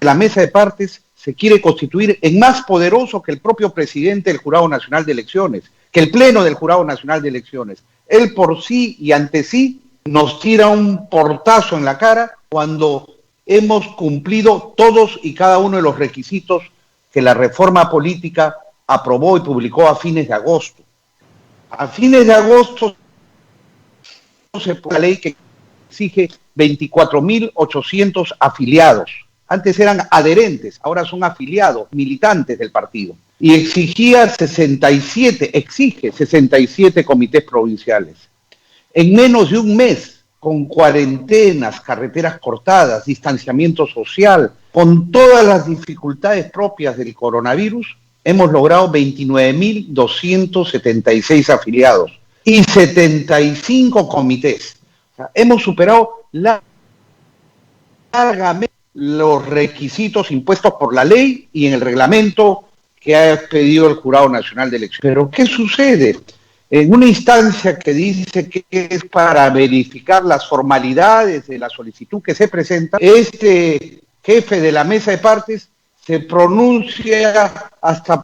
la mesa de partes se quiere constituir en más poderoso que el propio presidente del Jurado Nacional de Elecciones, que el Pleno del Jurado Nacional de Elecciones. Él por sí y ante sí nos tira un portazo en la cara cuando hemos cumplido todos y cada uno de los requisitos que la reforma política aprobó y publicó a fines de agosto. A fines de agosto se pone la ley que exige 24.800 afiliados. Antes eran adherentes, ahora son afiliados, militantes del partido. Y exige 67 comités provinciales. En menos de un mes, con cuarentenas, carreteras cortadas, distanciamiento social, con todas las dificultades propias del coronavirus, hemos logrado 29.276 afiliados y 75 comités. O sea, hemos superado largamente los requisitos impuestos por la ley y en el reglamento que ha pedido el Jurado Nacional de Elecciones. Pero ¿qué sucede? En una instancia que dice que es para verificar las formalidades de la solicitud que se presenta, este jefe de la mesa de partes se pronuncia hasta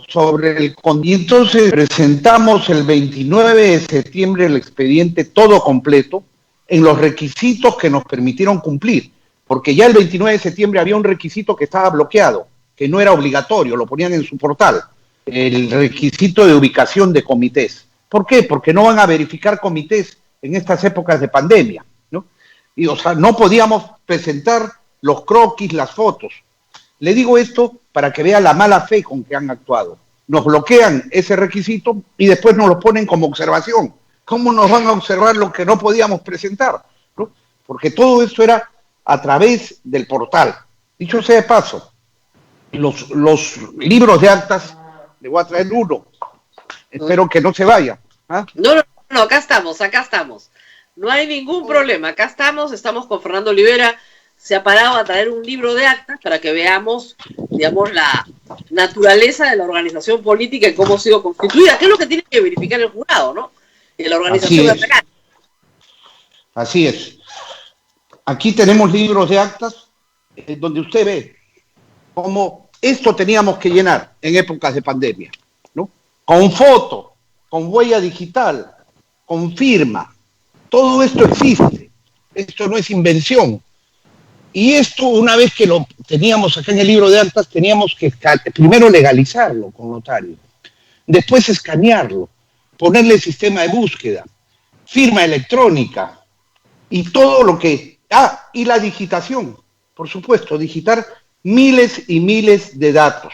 sobre el y entonces presentamos el 29 de septiembre el expediente todo completo en los requisitos que nos permitieron cumplir, porque ya el 29 de septiembre había un requisito que estaba bloqueado, que no era obligatorio, lo ponían en su portal, el requisito de ubicación de comités. ¿Por qué? Porque no van a verificar comités en estas épocas de pandemia, ¿no? Y, o sea, no podíamos presentar los croquis, las fotos. Le digo esto para que vea la mala fe con que han actuado. Nos bloquean ese requisito y después nos lo ponen como observación. ¿Cómo nos van a observar lo que no podíamos presentar? ¿No? Porque todo esto era a través del portal. Dicho sea de paso, los libros de actas, le voy a traer uno. Espero que no se vaya. ¿Ah? No, acá estamos. No hay ningún problema, acá estamos con Fernando Olivera. Se ha parado a traer un libro de actas para que veamos, digamos, la naturaleza de la organización política y cómo ha sido constituida, que es lo que tiene que verificar el jurado, ¿no? Y la organización de real. Así es. Aquí tenemos libros de actas donde usted ve cómo esto teníamos que llenar en épocas de pandemia, ¿no? Con foto, con huella digital, con firma. Todo esto existe. Esto no es invención. Y esto, una vez que lo teníamos acá en el libro de actas, teníamos que primero legalizarlo con notario, después escanearlo, ponerle sistema de búsqueda, firma electrónica y todo lo que... y la digitación, por supuesto, digitar miles y miles de datos.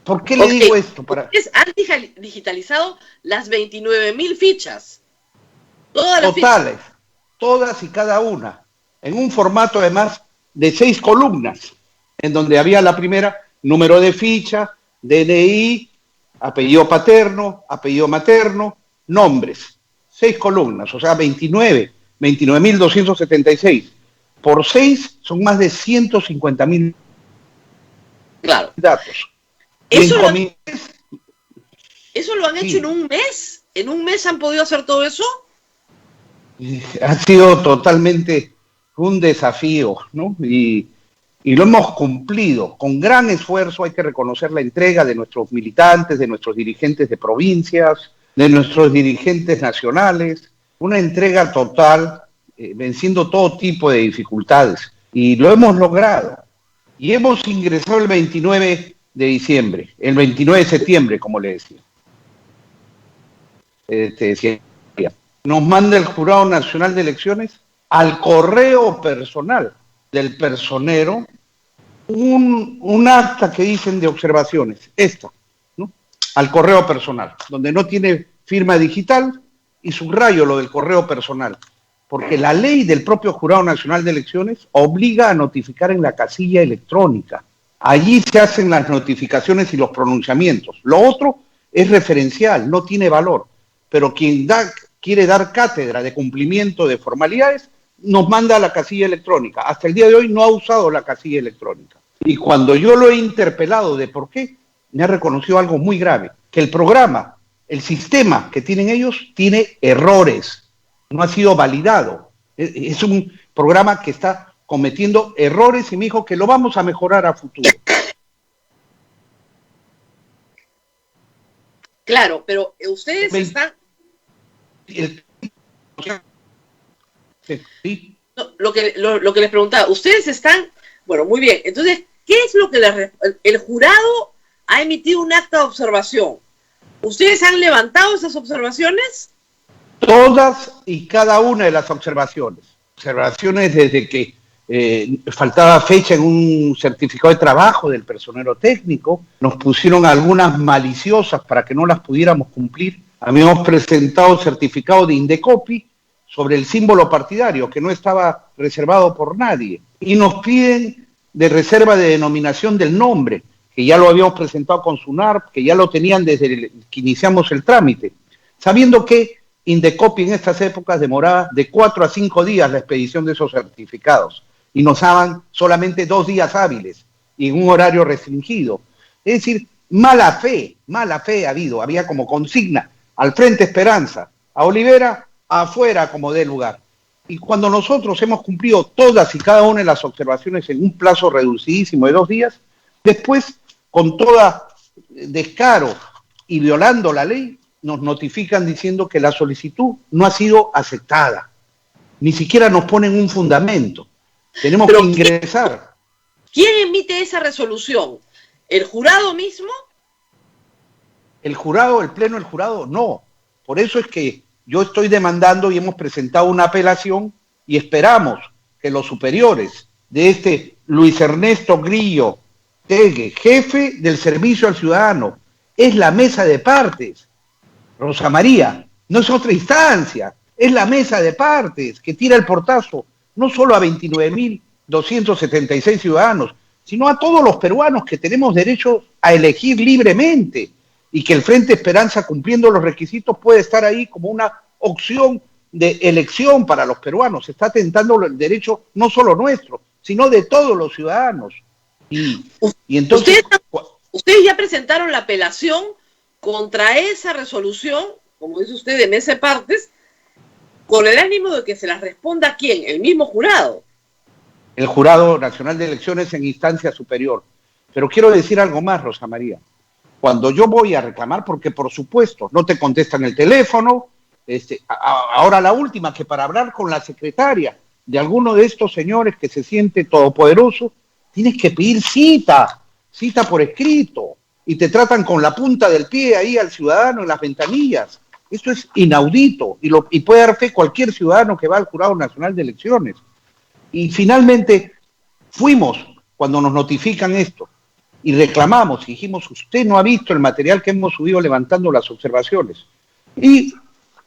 ¿Por qué le digo esto? Ustedes han digitalizado las 29.000 fichas. Todas las totales, fichas. Todas y cada una, en un formato además de 6 columnas, en donde había la primera, número de ficha, DNI, apellido paterno, apellido materno, nombres. 6 columnas, o sea, 29.276. Por 6 son más de 150.000 datos. ¿Eso lo han hecho en un mes? ¿En un mes han podido hacer todo eso? Ha sido totalmente un desafío, ¿no? Y lo hemos cumplido con gran esfuerzo. Hay que reconocer la entrega de nuestros militantes, de nuestros dirigentes de provincias, de nuestros dirigentes nacionales, una entrega total, venciendo todo tipo de dificultades. Y lo hemos logrado. Y hemos ingresado el 29 de diciembre, el 29 de septiembre, como le decía. Nos manda el Jurado Nacional de Elecciones al correo personal del personero un acta que dicen de observaciones, esta, ¿no? Al correo personal, donde no tiene firma digital, y subrayo lo del correo personal, porque la ley del propio Jurado Nacional de Elecciones obliga a notificar en la casilla electrónica. Allí se hacen las notificaciones y los pronunciamientos. Lo otro es referencial, no tiene valor, pero quien quiere dar cátedra de cumplimiento de formalidades nos manda a la casilla electrónica. Hasta el día de hoy no ha usado la casilla electrónica. Y cuando yo lo he interpelado de por qué, me ha reconocido algo muy grave, que el programa, el sistema que tienen ellos, tiene errores, no ha sido validado. Es un programa que está cometiendo errores y me dijo que lo vamos a mejorar a futuro. Claro, pero ustedes están... Sí. No, lo que les preguntaba, ustedes están, bueno, muy bien, entonces, ¿qué es lo que el jurado ha emitido un acta de observación? ¿Ustedes han levantado esas observaciones? Todas y cada una de las observaciones. Observaciones desde que faltaba fecha en un certificado de trabajo del personero técnico, nos pusieron algunas maliciosas para que no las pudiéramos cumplir. Habíamos presentado certificado de Indecopi sobre el símbolo partidario, que no estaba reservado por nadie. Y nos piden de reserva de denominación del nombre, que ya lo habíamos presentado con SUNARP, que ya lo tenían desde que iniciamos el trámite, sabiendo que Indecopi en estas épocas demoraba de 4 a 5 días la expedición de esos certificados, y nos daban solamente 2 días hábiles, y en un horario restringido. Es decir, mala fe ha habido, había como consigna, al frente Esperanza, a Olivera, afuera como dé lugar. Y cuando nosotros hemos cumplido todas y cada una de las observaciones en un plazo reducidísimo de 2 días, después, con toda descaro y violando la ley, nos notifican diciendo que la solicitud no ha sido aceptada. Ni siquiera nos ponen un fundamento. Tenemos que ingresar. ¿Quién emite esa resolución? ¿El jurado mismo? El jurado, el pleno del jurado, no. Por eso es que yo estoy demandando y hemos presentado una apelación y esperamos que los superiores de este Luis Ernesto Grillo Tegue, jefe del servicio al ciudadano, es la mesa de partes. Rosa María, no es otra instancia, es la mesa de partes que tira el portazo, no solo a 29.276 ciudadanos, sino a todos los peruanos que tenemos derecho a elegir libremente y que el Frente Esperanza, cumpliendo los requisitos, puede estar ahí como una opción de elección para los peruanos. Se está atentando el derecho no solo nuestro, sino de todos los ciudadanos. Y entonces... Ustedes ya presentaron la apelación contra esa resolución, como dice usted, de mesa de partes, con el ánimo de que se las responda a ¿quién? El mismo jurado. El Jurado Nacional de Elecciones en instancia superior. Pero quiero decir algo más, Rosa María. Cuando yo voy a reclamar, porque por supuesto no te contestan el teléfono, ahora la última, que para hablar con la secretaria de alguno de estos señores que se siente todopoderoso, tienes que pedir cita por escrito, y te tratan con la punta del pie ahí al ciudadano en las ventanillas. Esto es inaudito, y puede dar fe cualquier ciudadano que va al Jurado Nacional de Elecciones. Y finalmente fuimos, cuando nos notifican esto, y reclamamos, y dijimos, usted no ha visto el material que hemos subido levantando las observaciones. ¿Y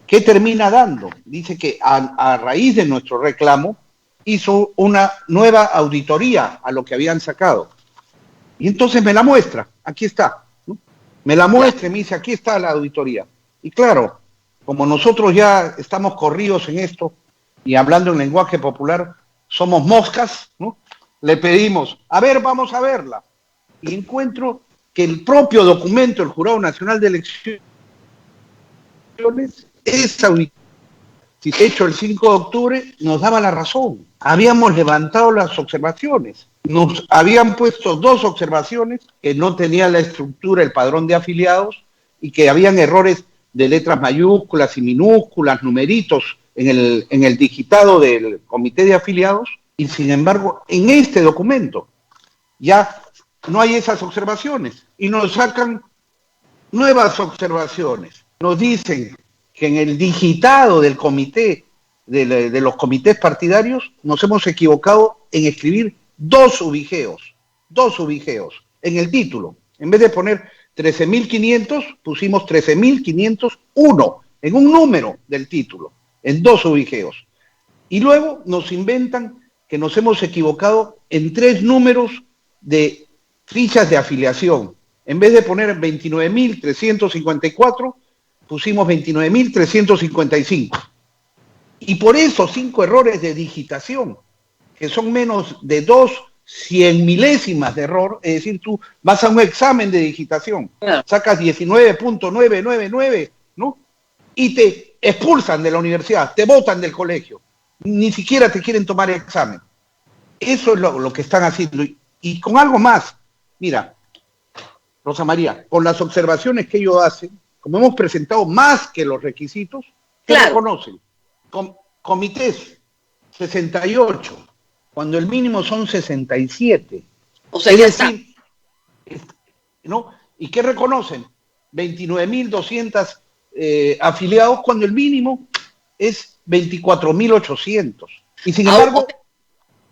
qué termina dando? Dice que a raíz de nuestro reclamo, hizo una nueva auditoría a lo que habían sacado. Y entonces me la muestra, aquí está, ¿no? Me la muestra y me dice, aquí está la auditoría. Y claro, como nosotros ya estamos corridos en esto, y hablando en lenguaje popular, somos moscas, ¿no? Le pedimos, a ver, vamos a verla. Y encuentro que el propio documento del Jurado Nacional de Elecciones es auditoría. Hecho el 5 de octubre, nos daba la razón. Habíamos levantado las observaciones. Nos habían puesto 2 observaciones que no tenían la estructura, el padrón de afiliados, y que habían errores de letras mayúsculas y minúsculas, numeritos en el digitado del comité de afiliados. Y sin embargo, en este documento, ya no hay esas observaciones y nos sacan nuevas observaciones. Nos dicen que en el digitado del comité, de los comités partidarios, nos hemos equivocado en escribir dos ubigeos en el título. En vez de poner 13.500, pusimos 13.501 en un número del título, en dos ubigeos. Y luego nos inventan que nos hemos equivocado en tres números de fichas de afiliación. En vez de poner 29.354, pusimos 29.355. Y por esos 5 errores de digitación, que son menos de 2/100 milésimas de error, es decir, tú vas a un examen de digitación, sacas 19.999, ¿no? Y te expulsan de la universidad, te botan del colegio, ni siquiera te quieren tomar el examen. Eso es lo que están haciendo. Y con algo más, mira, Rosa María, con las observaciones que ellos hacen, como hemos presentado más que los requisitos, ¿qué reconocen? Comités 68, cuando el mínimo son 67. O sea, ya está. ¿No? ¿Y qué reconocen? 29.200 afiliados, cuando el mínimo es 24.800. Y sin embargo...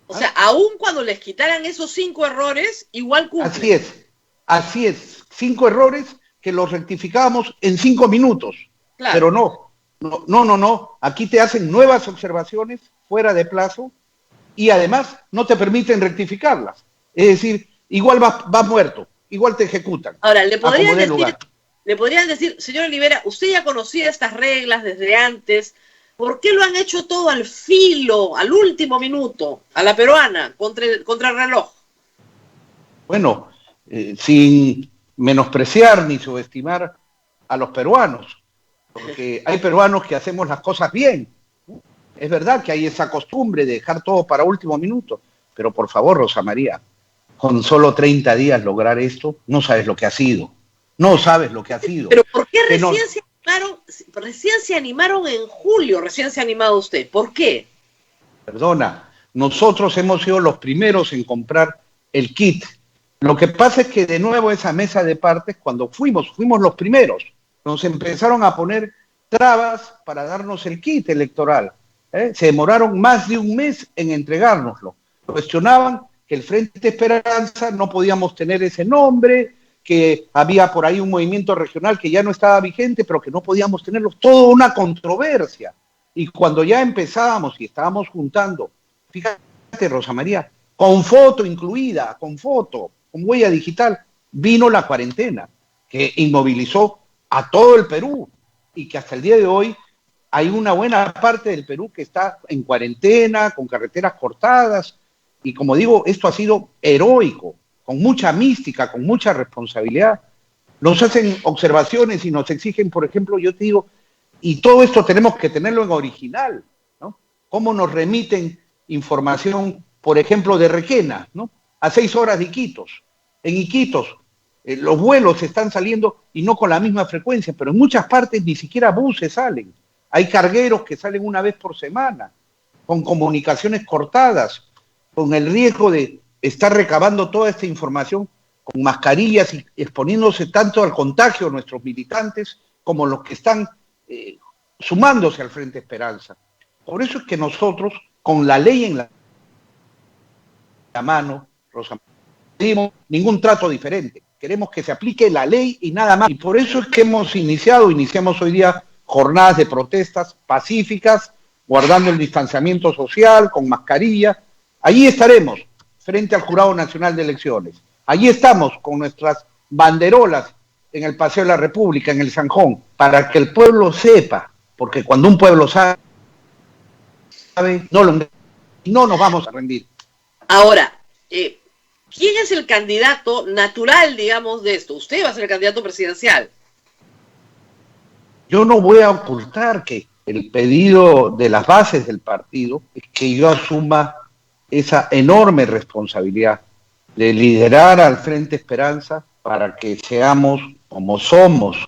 O sea, aún cuando les quitaran esos 5 errores, igual cumplen. Así es. 5 errores que los rectificábamos en 5 minutos. Claro. Pero no. Aquí te hacen nuevas observaciones fuera de plazo y además no te permiten rectificarlas. Es decir, igual vas muerto, igual te ejecutan. Ahora, le podrían decir, señor Olivera, usted ya conocía estas reglas desde antes, ¿por qué lo han hecho todo al filo, al último minuto, a la peruana, contra el reloj? Bueno, sin menospreciar ni subestimar a los peruanos, porque hay peruanos que hacemos las cosas bien. Es verdad que hay esa costumbre de dejar todo para último minuto, pero por favor, Rosa María, con solo 30 días lograr esto, no sabes lo que ha sido. No sabes lo que ha sido. Pero ¿por qué recién se animaron en julio? Recién se ha animado usted. ¿Por qué? Perdona, nosotros hemos sido los primeros en comprar el kit. Lo que pasa es que de nuevo esa mesa de partes, cuando fuimos los primeros. Nos empezaron a poner trabas para darnos el kit electoral. Se demoraron más de un mes en entregárnoslo. Cuestionaban que el Frente Esperanza no podíamos tener ese nombre, que había por ahí un movimiento regional que ya no estaba vigente, pero que no podíamos tenerlo. Toda una controversia. Y cuando ya empezábamos y estábamos juntando, fíjate, Rosa María, con foto incluida, con huella digital, vino la cuarentena, que inmovilizó a todo el Perú y que hasta el día de hoy hay una buena parte del Perú que está en cuarentena, con carreteras cortadas, y como digo, esto ha sido heroico, con mucha mística, con mucha responsabilidad. Nos hacen observaciones y nos exigen, por ejemplo, yo te digo, y todo esto tenemos que tenerlo en original, ¿no? ¿Cómo nos remiten información, por ejemplo, de Requena, ¿no? A 6 horas de Iquitos. En Iquitos, los vuelos están saliendo y no con la misma frecuencia, pero en muchas partes ni siquiera buses salen. Hay cargueros que salen una vez por semana, con comunicaciones cortadas, con el riesgo de estar recabando toda esta información con mascarillas y exponiéndose tanto al contagio nuestros militantes como los que están sumándose al Frente Esperanza. Por eso es que nosotros, con la ley en la mano, Rosa, no pedimos ningún trato diferente. Queremos que se aplique la ley y nada más. Y por eso es que iniciamos hoy día jornadas de protestas pacíficas, guardando el distanciamiento social, con mascarilla. Allí estaremos, frente al Jurado Nacional de Elecciones. Allí estamos con nuestras banderolas en el Paseo de la República, en el Zanjón, para que el pueblo sepa, porque cuando un pueblo sabe, no nos vamos a rendir. Ahora, ¿quién es el candidato natural, digamos, de esto? Usted va a ser el candidato presidencial. Yo no voy a ocultar que el pedido de las bases del partido es que yo asuma esa enorme responsabilidad de liderar al Frente Esperanza para que seamos como somos,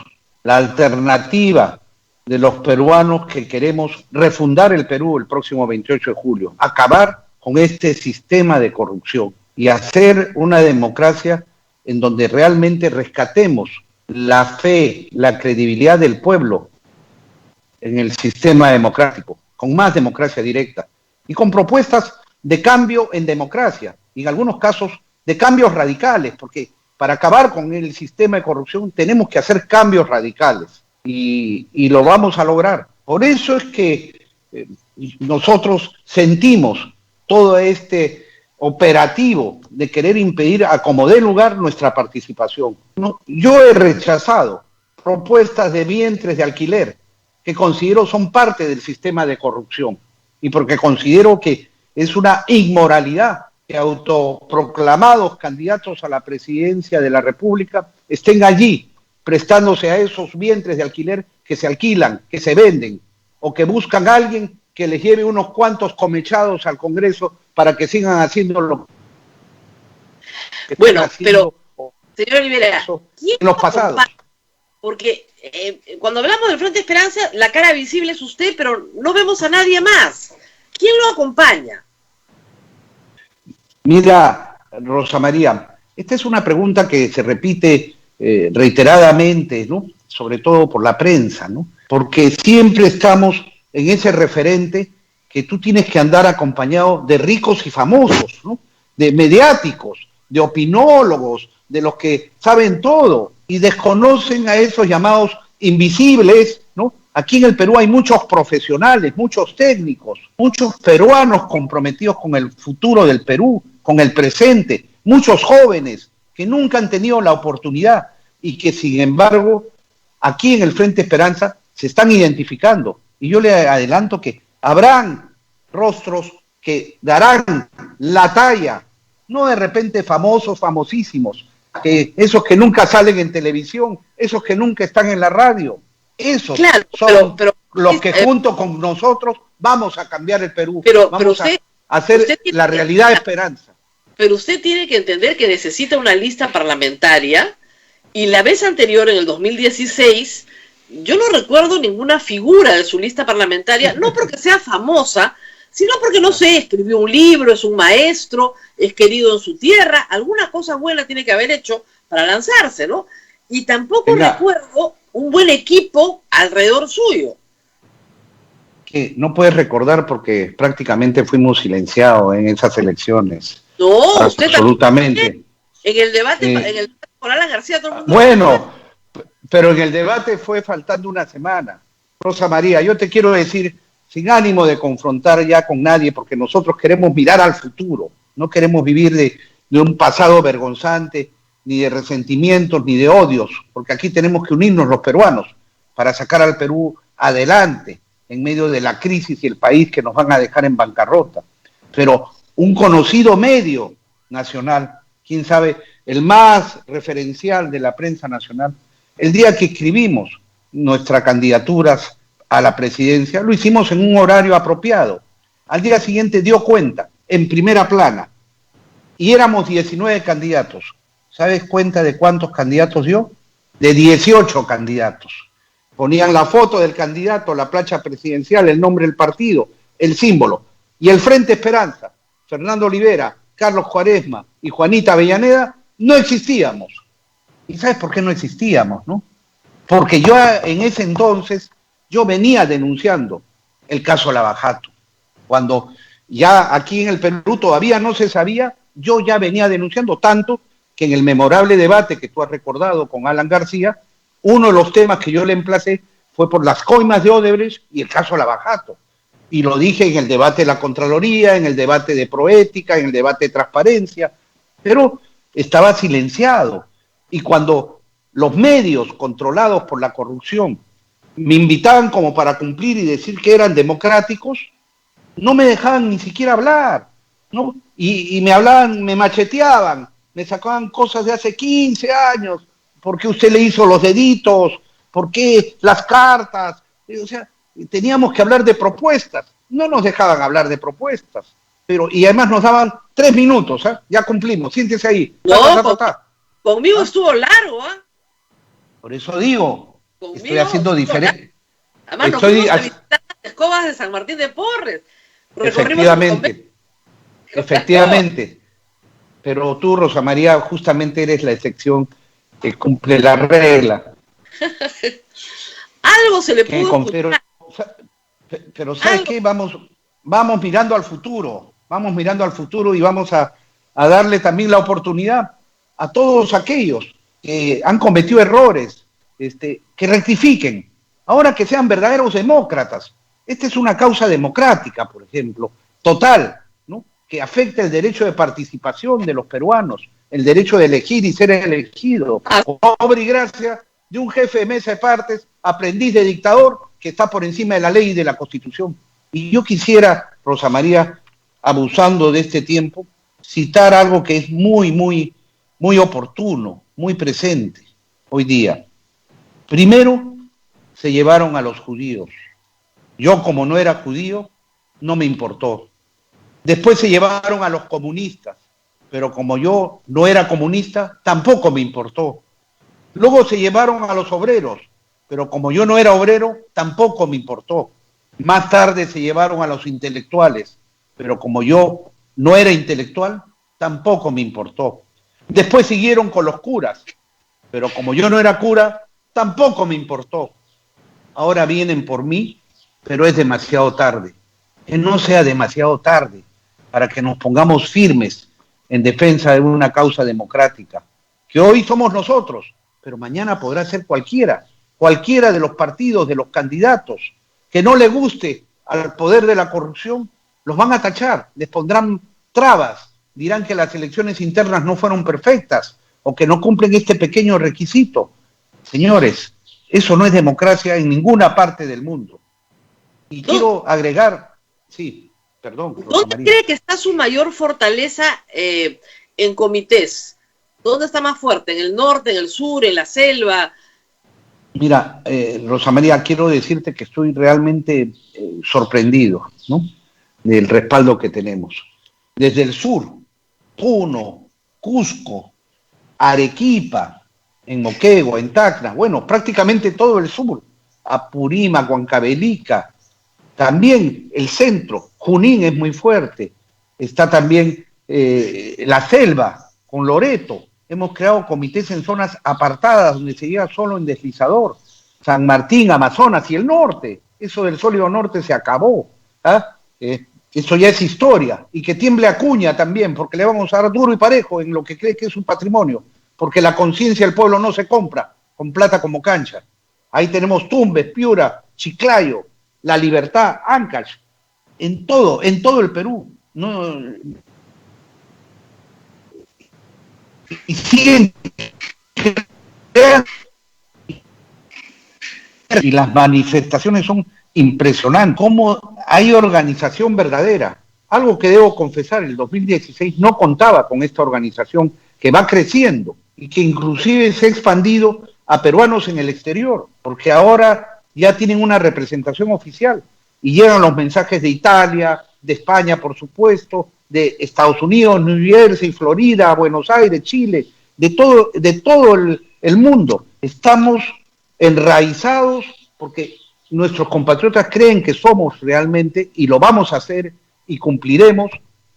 la alternativa de los peruanos que queremos refundar el Perú el próximo 28 de julio, acabar con este sistema de corrupción y hacer una democracia en donde realmente rescatemos la fe, la credibilidad del pueblo en el sistema democrático, con más democracia directa y con propuestas de cambio en democracia, y en algunos casos de cambios radicales, porque para acabar con el sistema de corrupción tenemos que hacer cambios radicales y lo vamos a lograr. Por eso es que nosotros sentimos todo este operativo de querer impedir a como dé lugar nuestra participación. No, yo he rechazado propuestas de vientres de alquiler que considero son parte del sistema de corrupción y porque considero que es una inmoralidad que autoproclamados candidatos a la presidencia de la República estén allí prestándose a esos vientres de alquiler que se alquilan, que se venden o que buscan a alguien que les lleve unos cuantos comechados al Congreso para que sigan haciendo lo que bueno, haciendo, pero, señor Olivera, ¿quién en los pasados? Porque cuando hablamos del Frente Esperanza, la cara visible es usted, pero no vemos a nadie más. ¿Quién lo acompaña? Mira, Rosa María, esta es una pregunta que se repite reiteradamente, ¿no? Sobre todo por la prensa, ¿no? Porque siempre estamos en ese referente que tú tienes que andar acompañado de ricos y famosos, ¿no? De mediáticos, de opinólogos, de los que saben todo y desconocen a esos llamados invisibles, ¿no? Aquí en el Perú hay muchos profesionales, muchos técnicos, muchos peruanos comprometidos con el futuro del Perú, con el presente, muchos jóvenes que nunca han tenido la oportunidad y que sin embargo aquí en el Frente Esperanza se están identificando. Y yo le adelanto que habrán rostros que darán la talla, no de repente famosos, famosísimos, que esos que nunca salen en televisión, esos que nunca están en la radio, esos claro, son pero los que junto con nosotros vamos a cambiar el Perú, vamos usted, a hacer la realidad de esperanza. Pero usted tiene que entender que necesita una lista parlamentaria y la vez anterior, en el 2016, yo no recuerdo ninguna figura de su lista parlamentaria, no porque sea famosa, sino porque, no sé, escribió un libro, es un maestro, es querido en su tierra, alguna cosa buena tiene que haber hecho para lanzarse, ¿no? Y tampoco recuerdo un buen equipo alrededor suyo. Que no puedes recordar porque prácticamente fuimos silenciados en esas elecciones. No, usted absolutamente. En el debate con Alan García, todo el mundo. Bueno, pero en el debate fue faltando una semana. Rosa María, yo te quiero decir, sin ánimo de confrontar ya con nadie, porque nosotros queremos mirar al futuro, no queremos vivir de un pasado vergonzante, ni de resentimientos, ni de odios, porque aquí tenemos que unirnos los peruanos para sacar al Perú adelante en medio de la crisis y el país que nos van a dejar en bancarrota. Pero un conocido medio nacional, quién sabe, el más referencial de la prensa nacional, el día que escribimos nuestras candidaturas a la presidencia, lo hicimos en un horario apropiado. Al día siguiente dio cuenta, en primera plana, y éramos 19 candidatos. ¿Sabes cuenta de cuántos candidatos dio? De 18 candidatos. Ponían la foto del candidato, la plancha presidencial, el nombre del partido, el símbolo. Y el Frente Esperanza, Fernando Olivera, Carlos Cuaresma y Juanita Avellaneda, no existíamos. ¿Y sabes por qué no existíamos, no? Porque yo en ese entonces, yo venía denunciando el caso Lavajato. Cuando ya aquí en el Perú todavía no se sabía, yo ya venía denunciando tanto que en el memorable debate que tú has recordado con Alan García, uno de los temas que yo le emplacé fue por las coimas de Odebrecht y el caso Lavajato. Y lo dije en el debate de la Contraloría, en el debate de Proética, en el debate de Transparencia, pero estaba silenciado. Y cuando los medios controlados por la corrupción me invitaban como para cumplir y decir que eran democráticos, no me dejaban ni siquiera hablar, ¿no? Y me hablaban, me macheteaban, me sacaban cosas de hace 15 años, ¿por qué usted le hizo los deditos? ¿Por qué las cartas? O sea, teníamos que hablar de propuestas, no nos dejaban hablar de propuestas, y además nos daban 3 minutos, ¿eh? Ya cumplimos, siéntese ahí. No, conmigo estuvo largo, ¿ah? Por eso digo, Conmigo estoy haciendo diferente. Además, nos fuimos a visitar las escobas de San Martín de Porres. Efectivamente. pero tú, Rosa María, justamente eres la excepción que cumple la regla. Algo se le Que pudo confero, pero ¿sabes qué? Vamos mirando al futuro, y vamos a darle también la oportunidad a todos aquellos que han cometido errores, que rectifiquen, ahora que sean verdaderos demócratas. Esta es una causa democrática, por ejemplo, total, ¿no? Que afecta el derecho de participación de los peruanos, el derecho de elegir y ser elegido, por obra y gracia de un jefe de mesa de partes, aprendiz de dictador, que está por encima de la ley y de la Constitución. Y yo quisiera, Rosa María, abusando de este tiempo, citar algo que es muy, muy, muy oportuno, muy presente hoy día. Primero, se llevaron a los judíos. Yo, como no era judío, no me importó. Después se llevaron a los comunistas, pero como yo no era comunista, tampoco me importó. Luego se llevaron a los obreros, pero como yo no era obrero, tampoco me importó. Más tarde se llevaron a los intelectuales, pero como yo no era intelectual, tampoco me importó. Después siguieron con los curas, pero como yo no era cura, tampoco me importó. Ahora vienen por mí, pero es demasiado tarde. Que no sea demasiado tarde para que nos pongamos firmes en defensa de una causa democrática, que hoy somos nosotros, pero mañana podrá ser cualquiera de los partidos, de los candidatos, que no le guste al poder de la corrupción, los van a tachar, les pondrán trabas, dirán que las elecciones internas no fueron perfectas o que no cumplen este pequeño requisito. Señores, eso no es democracia en ninguna parte del mundo. Y quiero agregar, sí, perdón. ¿Dónde cree que está su mayor fortaleza en comités? ¿Dónde está más fuerte? ¿En el norte, en el sur, en la selva? Mira, Rosa María, quiero decirte que estoy realmente sorprendido, ¿no?, del respaldo que tenemos. Desde el sur, Puno, Cusco, Arequipa, en Moquegua, en Tacna, bueno, prácticamente todo el sur, Apurímac, Huancavelica, también el centro, Junín es muy fuerte, está también la selva, con Loreto. Hemos creado comités en zonas apartadas donde se llega solo en deslizador. San Martín, Amazonas y el norte. Eso del sólido norte se acabó. ¿Ah? Eso ya es historia. Y que tiemble Acuña también, porque le vamos a dar duro y parejo en lo que cree que es un patrimonio. Porque la conciencia del pueblo no se compra con plata como cancha. Ahí tenemos Tumbes, Piura, Chiclayo, La Libertad, Ancash. En todo el Perú. No, y siguen y las manifestaciones son impresionantes. Cómo hay organización verdadera. Algo que debo confesar, el 2016 no contaba con esta organización que va creciendo y que inclusive se ha expandido a peruanos en el exterior, porque ahora ya tienen una representación oficial y llegan los mensajes de Italia, de España, por supuesto, de Estados Unidos, New Jersey, Florida, Buenos Aires, Chile, de todo el mundo. Estamos enraizados porque nuestros compatriotas creen que somos realmente, y lo vamos a hacer y cumpliremos,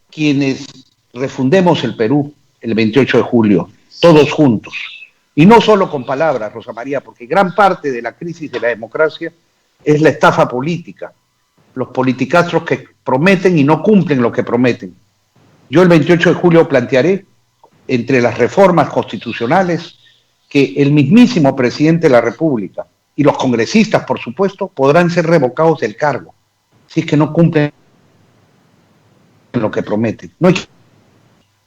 quienes refundemos el Perú el 28 de julio, todos juntos. Y no solo con palabras, Rosa María, porque gran parte de la crisis de la democracia es la estafa política, los politicastros que prometen y no cumplen lo que prometen. Yo el 28 de julio plantearé, entre las reformas constitucionales, que el mismísimo presidente de la República y los congresistas, por supuesto, podrán ser revocados del cargo, si es que no cumplen lo que prometen.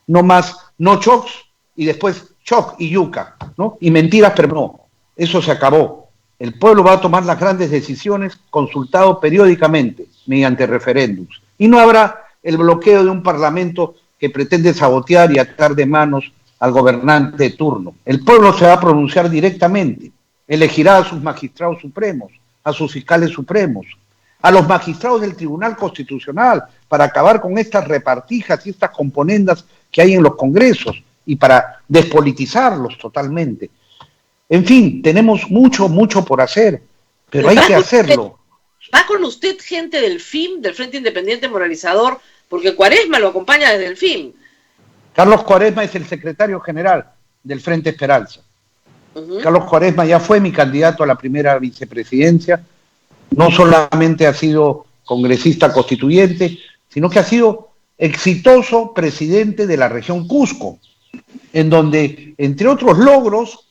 No más, no chocs, y después choc y yuca, ¿no? Y mentiras, pero no, eso se acabó. El pueblo va a tomar las grandes decisiones consultado periódicamente mediante referéndums. Y no habrá el bloqueo de un parlamento que pretende sabotear y atar de manos al gobernante de turno. El pueblo se va a pronunciar directamente, elegirá a sus magistrados supremos, a sus fiscales supremos, a los magistrados del Tribunal Constitucional para acabar con estas repartijas y estas componendas que hay en los congresos y para despolitizarlos totalmente. En fin, tenemos mucho por hacer, pero hay que hacerlo. ¿Va con usted gente del FIM, del Frente Independiente Moralizador? Porque Cuaresma lo acompaña desde el FIM. Carlos Cuaresma es el secretario general del Frente Esperanza. Carlos Cuaresma ya fue mi candidato a la primera vicepresidencia. No solamente ha sido congresista constituyente, sino que ha sido exitoso presidente de la región Cusco, en donde, entre otros logros,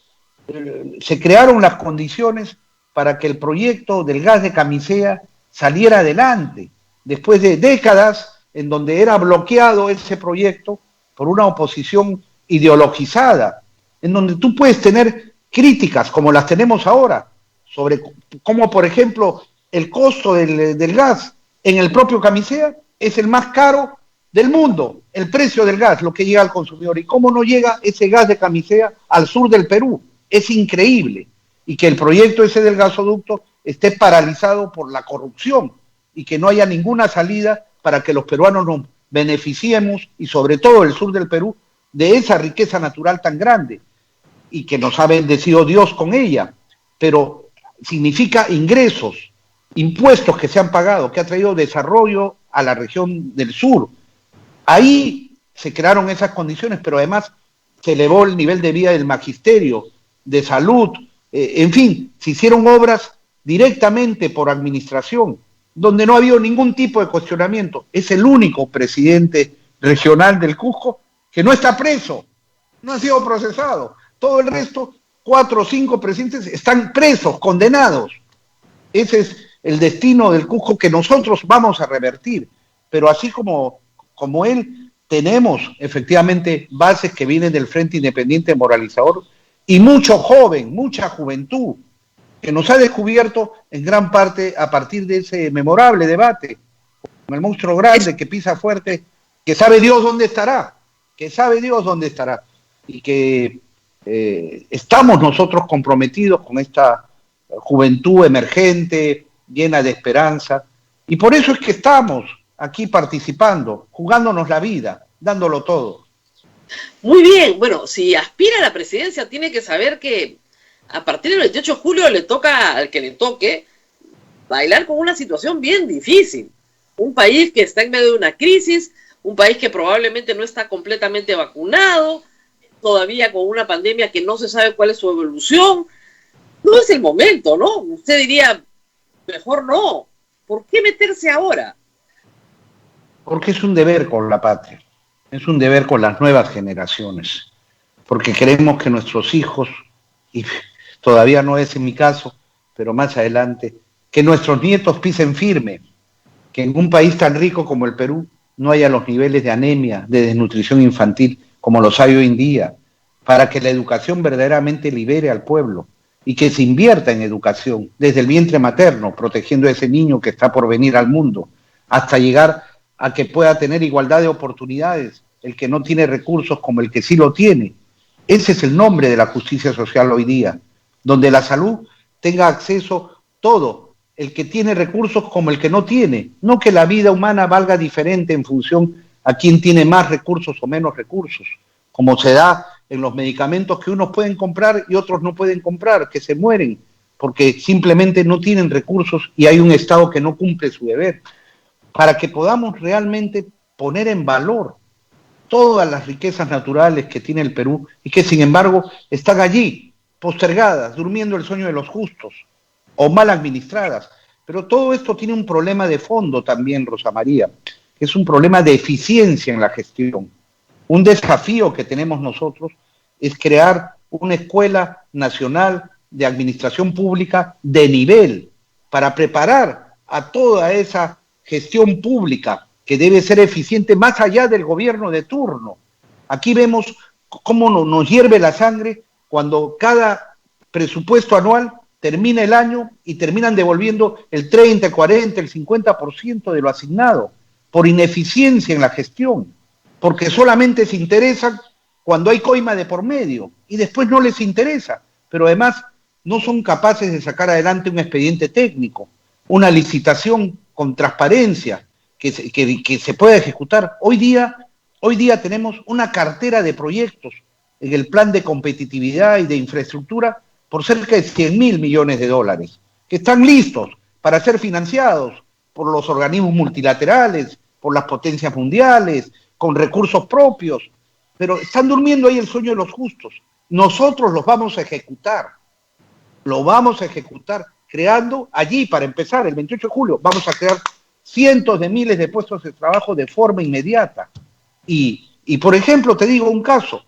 se crearon las condiciones para que el proyecto del gas de Camisea saliera adelante, después de décadas en donde era bloqueado ese proyecto por una oposición ideologizada, en donde tú puedes tener críticas como las tenemos ahora, sobre cómo, por ejemplo, el costo del gas en el propio Camisea es el más caro del mundo, el precio del gas, lo que llega al consumidor, y cómo no llega ese gas de Camisea al sur del Perú. Es increíble, y que el proyecto ese del gasoducto esté paralizado por la corrupción y que no haya ninguna salida para que los peruanos nos beneficiemos, y sobre todo el sur del Perú, de esa riqueza natural tan grande y que nos ha bendecido Dios con ella, pero significa ingresos, impuestos que se han pagado, que ha traído desarrollo a la región del sur. Ahí se crearon esas condiciones, pero además se elevó el nivel de vida del magisterio, de salud, en fin, se hicieron obras directamente por administración, donde no ha habido ningún tipo de cuestionamiento. Es el único presidente regional del Cusco que no está preso, no ha sido procesado. Todo el resto, 4 o 5 presidentes están presos, condenados. Ese es el destino del Cusco que nosotros vamos a revertir. Pero así como él, tenemos efectivamente bases que vienen del Frente Independiente Moralizador y mucho joven, mucha juventud, que nos ha descubierto en gran parte a partir de ese memorable debate con el monstruo grande que pisa fuerte, que sabe Dios dónde estará, y que estamos nosotros comprometidos con esta juventud emergente, llena de esperanza, y por eso es que estamos aquí participando, jugándonos la vida, dándolo todo. Muy bien, bueno, si aspira a la presidencia tiene que saber que a partir del 28 de julio le toca al que le toque bailar con una situación bien difícil. Un país que está en medio de una crisis, un país que probablemente no está completamente vacunado, todavía con una pandemia que no se sabe cuál es su evolución. No es el momento, ¿no? Usted diría, mejor no. ¿Por qué meterse ahora? Porque es un deber con la patria, es un deber con las nuevas generaciones, porque queremos que nuestros hijos, y todavía no es en mi caso, pero más adelante, que nuestros nietos pisen firme, que en un país tan rico como el Perú no haya los niveles de anemia, de desnutrición infantil como los hay hoy en día, para que la educación verdaderamente libere al pueblo y que se invierta en educación desde el vientre materno, protegiendo a ese niño que está por venir al mundo, hasta llegar a que pueda tener igualdad de oportunidades, el que no tiene recursos como el que sí lo tiene. Ese es el nombre de la justicia social hoy día, donde la salud tenga acceso todo, el que tiene recursos como el que no tiene, no que la vida humana valga diferente en función a quien tiene más recursos o menos recursos, como se da en los medicamentos que unos pueden comprar y otros no pueden comprar, que se mueren porque simplemente no tienen recursos y hay un Estado que no cumple su deber. Para que podamos realmente poner en valor todas las riquezas naturales que tiene el Perú y que sin embargo están allí, postergadas, durmiendo el sueño de los justos o mal administradas. Pero todo esto tiene un problema de fondo también, Rosa María, que es un problema de eficiencia en la gestión. Un desafío que tenemos nosotros es crear una escuela nacional de administración pública de nivel para preparar a toda esa gestión pública que debe ser eficiente más allá del gobierno de turno. Aquí vemos cómo nos hierve la sangre cuando cada presupuesto anual termina el año y terminan devolviendo el 30, el 40, el 50% de lo asignado por ineficiencia en la gestión, porque solamente se interesan cuando hay coima de por medio y después no les interesa, pero además no son capaces de sacar adelante un expediente técnico, una licitación con transparencia que se pueda ejecutar. Hoy día tenemos una cartera de proyectos en el plan de competitividad y de infraestructura por cerca de 100.000 millones de dólares, que están listos para ser financiados por los organismos multilaterales, por las potencias mundiales, con recursos propios, pero están durmiendo ahí el sueño de los justos. Nosotros los vamos a ejecutar, lo vamos a ejecutar, creando allí, para empezar, el 28 de julio, vamos a crear cientos de miles de puestos de trabajo de forma inmediata. Y por ejemplo, te digo un caso,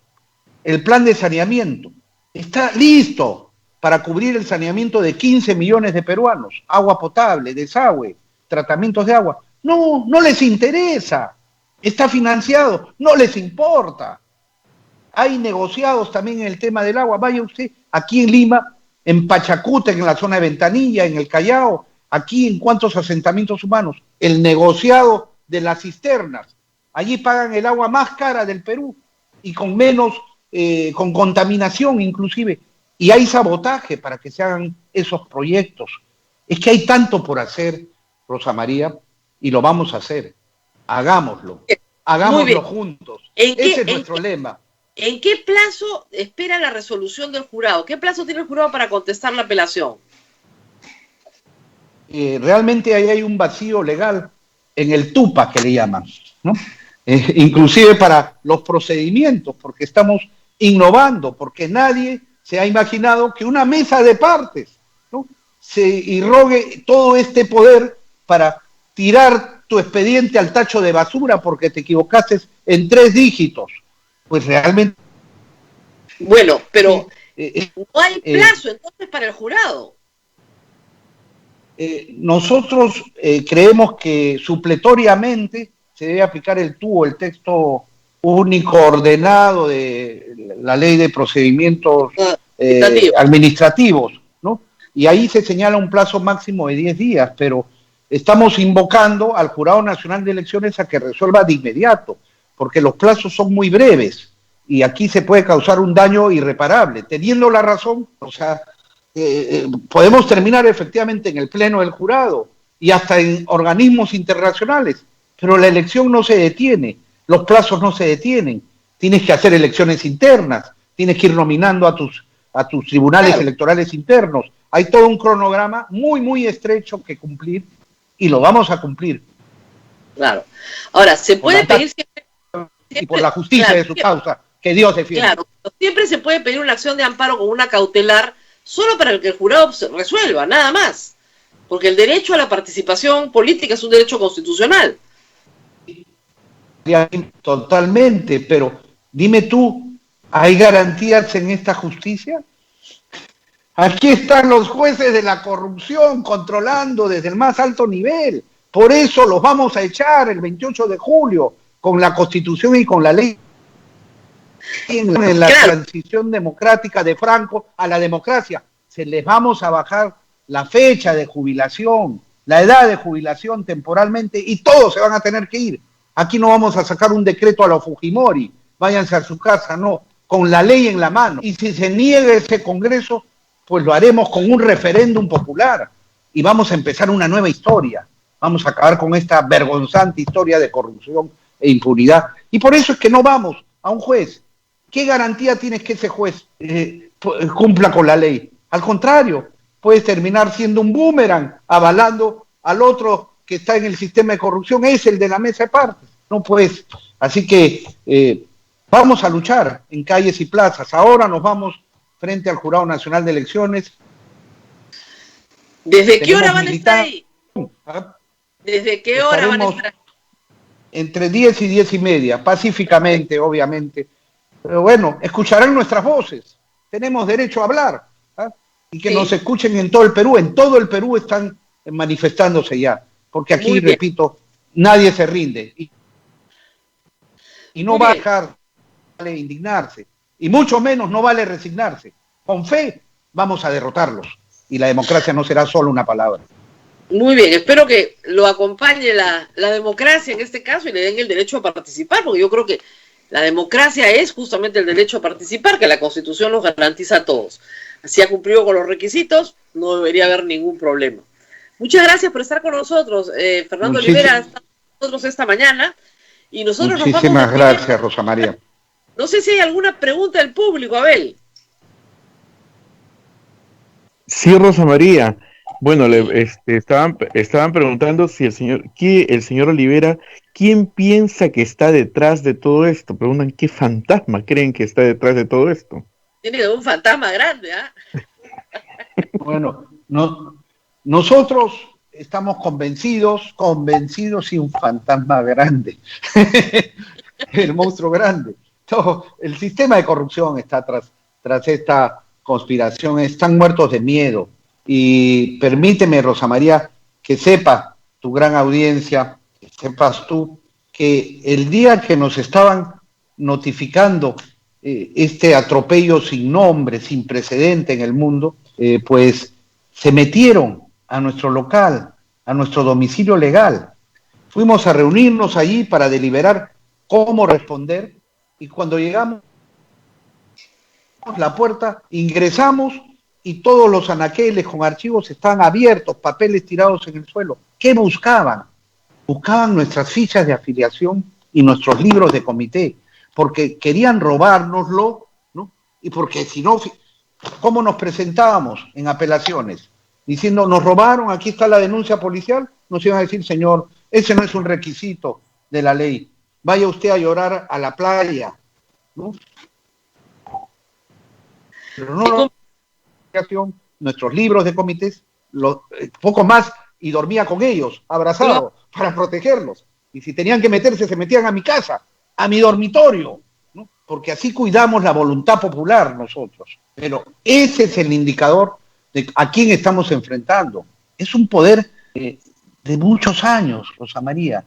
el plan de saneamiento está listo para cubrir el saneamiento de 15 millones de peruanos, agua potable, desagüe, tratamientos de agua. No, no les interesa, está financiado, no les importa. Hay negociados también en el tema del agua. Vaya usted, aquí en Lima, en Pachacuta, en la zona de Ventanilla, en el Callao, aquí en cuantos asentamientos humanos, el negociado de las cisternas. Allí pagan el agua más cara del Perú y con menos, con contaminación inclusive. Y hay sabotaje para que se hagan esos proyectos. Es que hay tanto por hacer, Rosa María, y lo vamos a hacer. Hagámoslo. Hagámoslo juntos. Ese es nuestro lema. ¿En qué plazo espera la resolución del jurado? ¿Qué plazo tiene el jurado para contestar la apelación? Realmente ahí hay un vacío legal en el TUPA, que le llaman, ¿no? Inclusive para los procedimientos, porque estamos innovando, porque nadie se ha imaginado que una mesa de partes, ¿no?, se irrogue todo este poder para tirar tu expediente al tacho de basura porque te equivocaste en 3 dígitos. Pues realmente... Bueno, pero no hay plazo entonces para el jurado. Nosotros creemos que supletoriamente se debe aplicar el TUO, el texto único ordenado de la ley de procedimientos administrativos, ¿no? Y ahí se señala un plazo máximo de 10 días, pero estamos invocando al Jurado Nacional de Elecciones a que resuelva de inmediato, porque los plazos son muy breves y aquí se puede causar un daño irreparable. Teniendo la razón, o sea, podemos terminar efectivamente en el pleno del jurado y hasta en organismos internacionales, pero la elección no se detiene, los plazos no se detienen, tienes que hacer elecciones internas, tienes que ir nominando a tus tribunales electorales internos, hay todo un cronograma muy, muy estrecho que cumplir y lo vamos a cumplir. Claro. Ahora, se puede pedir siempre, y por la justicia de su causa, que Dios defienda. Claro, siempre se puede pedir una acción de amparo con una cautelar solo para que el jurado resuelva, nada más. Porque el derecho a la participación política es un derecho constitucional. Totalmente, pero dime tú, ¿hay garantías en esta justicia? Aquí están los jueces de la corrupción controlando desde el más alto nivel. Por eso los vamos a echar el 28 de julio con la Constitución y con la ley en la transición democrática de Franco a la democracia. Se les vamos a bajar la fecha de jubilación, la edad de jubilación temporalmente y todos se van a tener que ir. Aquí no vamos a sacar un decreto a los Fujimori, váyanse a su casa, no, con la ley en la mano. Y si se niega ese Congreso, pues lo haremos con un referéndum popular y vamos a empezar una nueva historia. Vamos a acabar con esta vergonzante historia de corrupción e impunidad. Y por eso es que no vamos a un juez. ¿Qué garantía tienes que ese juez cumpla con la ley? Al contrario, puedes terminar siendo un boomerang, avalando al otro que está en el sistema de corrupción, es el de la mesa de partes. No puedes. Así que vamos a luchar en calles y plazas. Ahora nos vamos frente al Jurado Nacional de Elecciones. ¿Desde qué hora van a estar ahí? ¿Desde qué hora van a estar ahí? Entre 10 y 10 y media, pacíficamente, obviamente. Pero bueno, escucharán nuestras voces. Tenemos derecho a hablar. Y que nos escuchen en todo el Perú. En todo el Perú están manifestándose ya. Porque aquí, repito, nadie se rinde. Y no va a dejar de indignarse. Y mucho menos no vale resignarse. Con fe vamos a derrotarlos. Y la democracia no será solo una palabra. Muy bien, espero que lo acompañe la democracia en este caso y le den el derecho a participar, porque yo creo que la democracia es justamente el derecho a participar, que la Constitución nos garantiza a todos. Si ha cumplido con los requisitos, no debería haber ningún problema. Muchas gracias por estar con nosotros, Fernando Olivera, está con nosotros esta mañana. Y nosotros muchísimas gracias, Rosa María. No sé si hay alguna pregunta del público, Abel. Sí, Rosa María. Bueno, estaban preguntando si el señor Olivera ¿Quién piensa que está detrás de todo esto? Preguntan, ¿qué fantasma creen que está detrás de todo esto? Tiene un fantasma grande, ¿ah? Bueno, nosotros estamos convencidos y un fantasma grande, el monstruo grande. Todo, el sistema de corrupción está tras esta conspiración, están muertos de miedo. Y permíteme, Rosa María, que sepa tu gran audiencia, que sepas tú, que el día que nos estaban notificando este atropello sin nombre, sin precedente en el mundo, pues se metieron a nuestro local, a nuestro domicilio legal. Fuimos a reunirnos allí para deliberar cómo responder, y cuando llegamos a la puerta, ingresamos y todos los anaqueles con archivos estaban abiertos, papeles tirados en el suelo. ¿Qué buscaban? Buscaban nuestras fichas de afiliación y nuestros libros de comité, porque querían robárnoslo, ¿no? Y porque si no, ¿cómo nos presentábamos en apelaciones? Diciendo, nos robaron, aquí está la denuncia policial, nos iban a decir, señor, ese no es un requisito de la ley, vaya usted a llorar a la playa, ¿no? Pero no, nuestros libros de comités, poco más, y dormía con ellos, abrazado, para protegerlos. Y si tenían que meterse, se metían a mi casa, a mi dormitorio, ¿no? Porque así cuidamos la voluntad popular nosotros. Pero ese es el indicador de a quién estamos enfrentando. Es un poder de muchos años, Rosa María.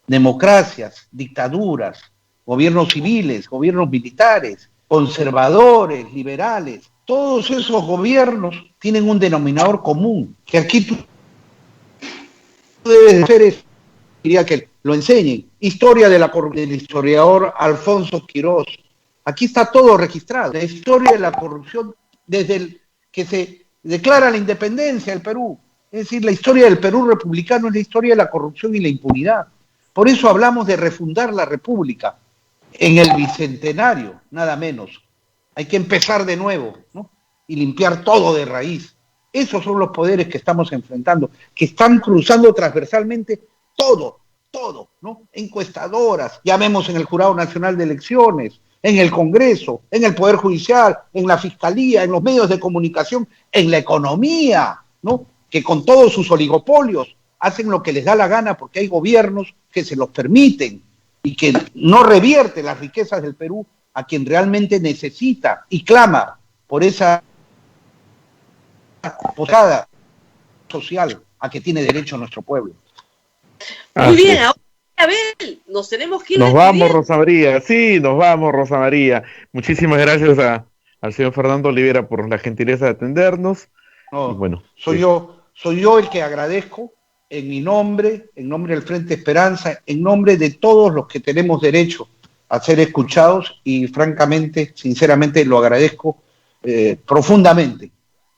Democracias, dictaduras, gobiernos civiles, gobiernos militares, conservadores, liberales. Todos esos gobiernos tienen un denominador común, que aquí tú debes hacer, diría que lo enseñen. Historia de del historiador Alfonso Quirós. Aquí está todo registrado. La historia de la corrupción desde el que se declara la independencia del Perú. Es decir, la historia del Perú republicano es la historia de la corrupción y la impunidad. Por eso hablamos de refundar la República en el Bicentenario, nada menos. Hay que empezar de nuevo, ¿no? Y limpiar todo de raíz. Esos son los poderes que estamos enfrentando, que están cruzando transversalmente todo, ¿no? Encuestadoras, ya vemos en el Jurado Nacional de Elecciones, en el Congreso, en el Poder Judicial, en la Fiscalía, en los medios de comunicación, en la economía, ¿no? Que con todos sus oligopolios hacen lo que les da la gana porque hay gobiernos que se los permiten y que no revierte las riquezas del Perú a quien realmente necesita y clama por esa posada social a que tiene derecho nuestro pueblo. Muy bien, ahora, Abel, nos tenemos que ir. Nos vamos, Rosa María. Sí, nos vamos, Rosa María. Muchísimas gracias al señor Fernando Olivera por la gentileza de atendernos. No, bueno, soy yo el que agradezco en mi nombre, en nombre del Frente Esperanza, en nombre de todos los que tenemos derecho a ser escuchados, y francamente, sinceramente, lo agradezco profundamente,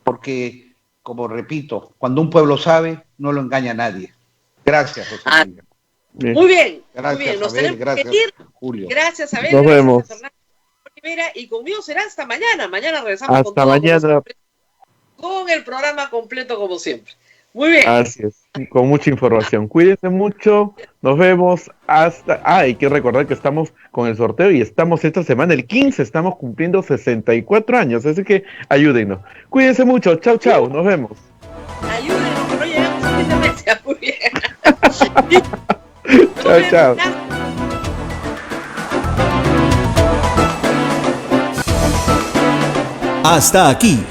porque, como repito, cuando un pueblo sabe, no lo engaña a nadie. Gracias, Rosa María. Muy bien, gracias, muy bien. Nos Abel, tenemos gracias, que ir. Julio. Gracias, Abel. Nos gracias vemos. a Fernando Olivera, y conmigo será hasta mañana. Mañana regresamos hasta con todo, mañana. Con el programa completo como siempre. Muy bien. Así es, con mucha información. Cuídense mucho, nos vemos hasta... hay que recordar que estamos con el sorteo y estamos esta semana, el 15, estamos cumpliendo 64 años, así que ayúdennos. Cuídense mucho, chau, chau, nos vemos. Ayúdenos, que no llegamos a fin de mes. Muy bien. Chao, chao. Hasta aquí,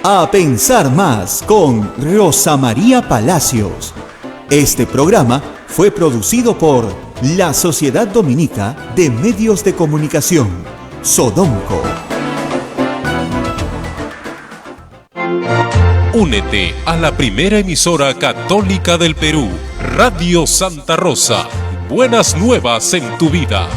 A Pensar Más con Rosa María Palacios. Este programa fue producido por la Sociedad Dominica de Medios de Comunicación, Sodomco. Únete a la primera emisora católica del Perú, Radio Santa Rosa. Buenas nuevas en tu vida.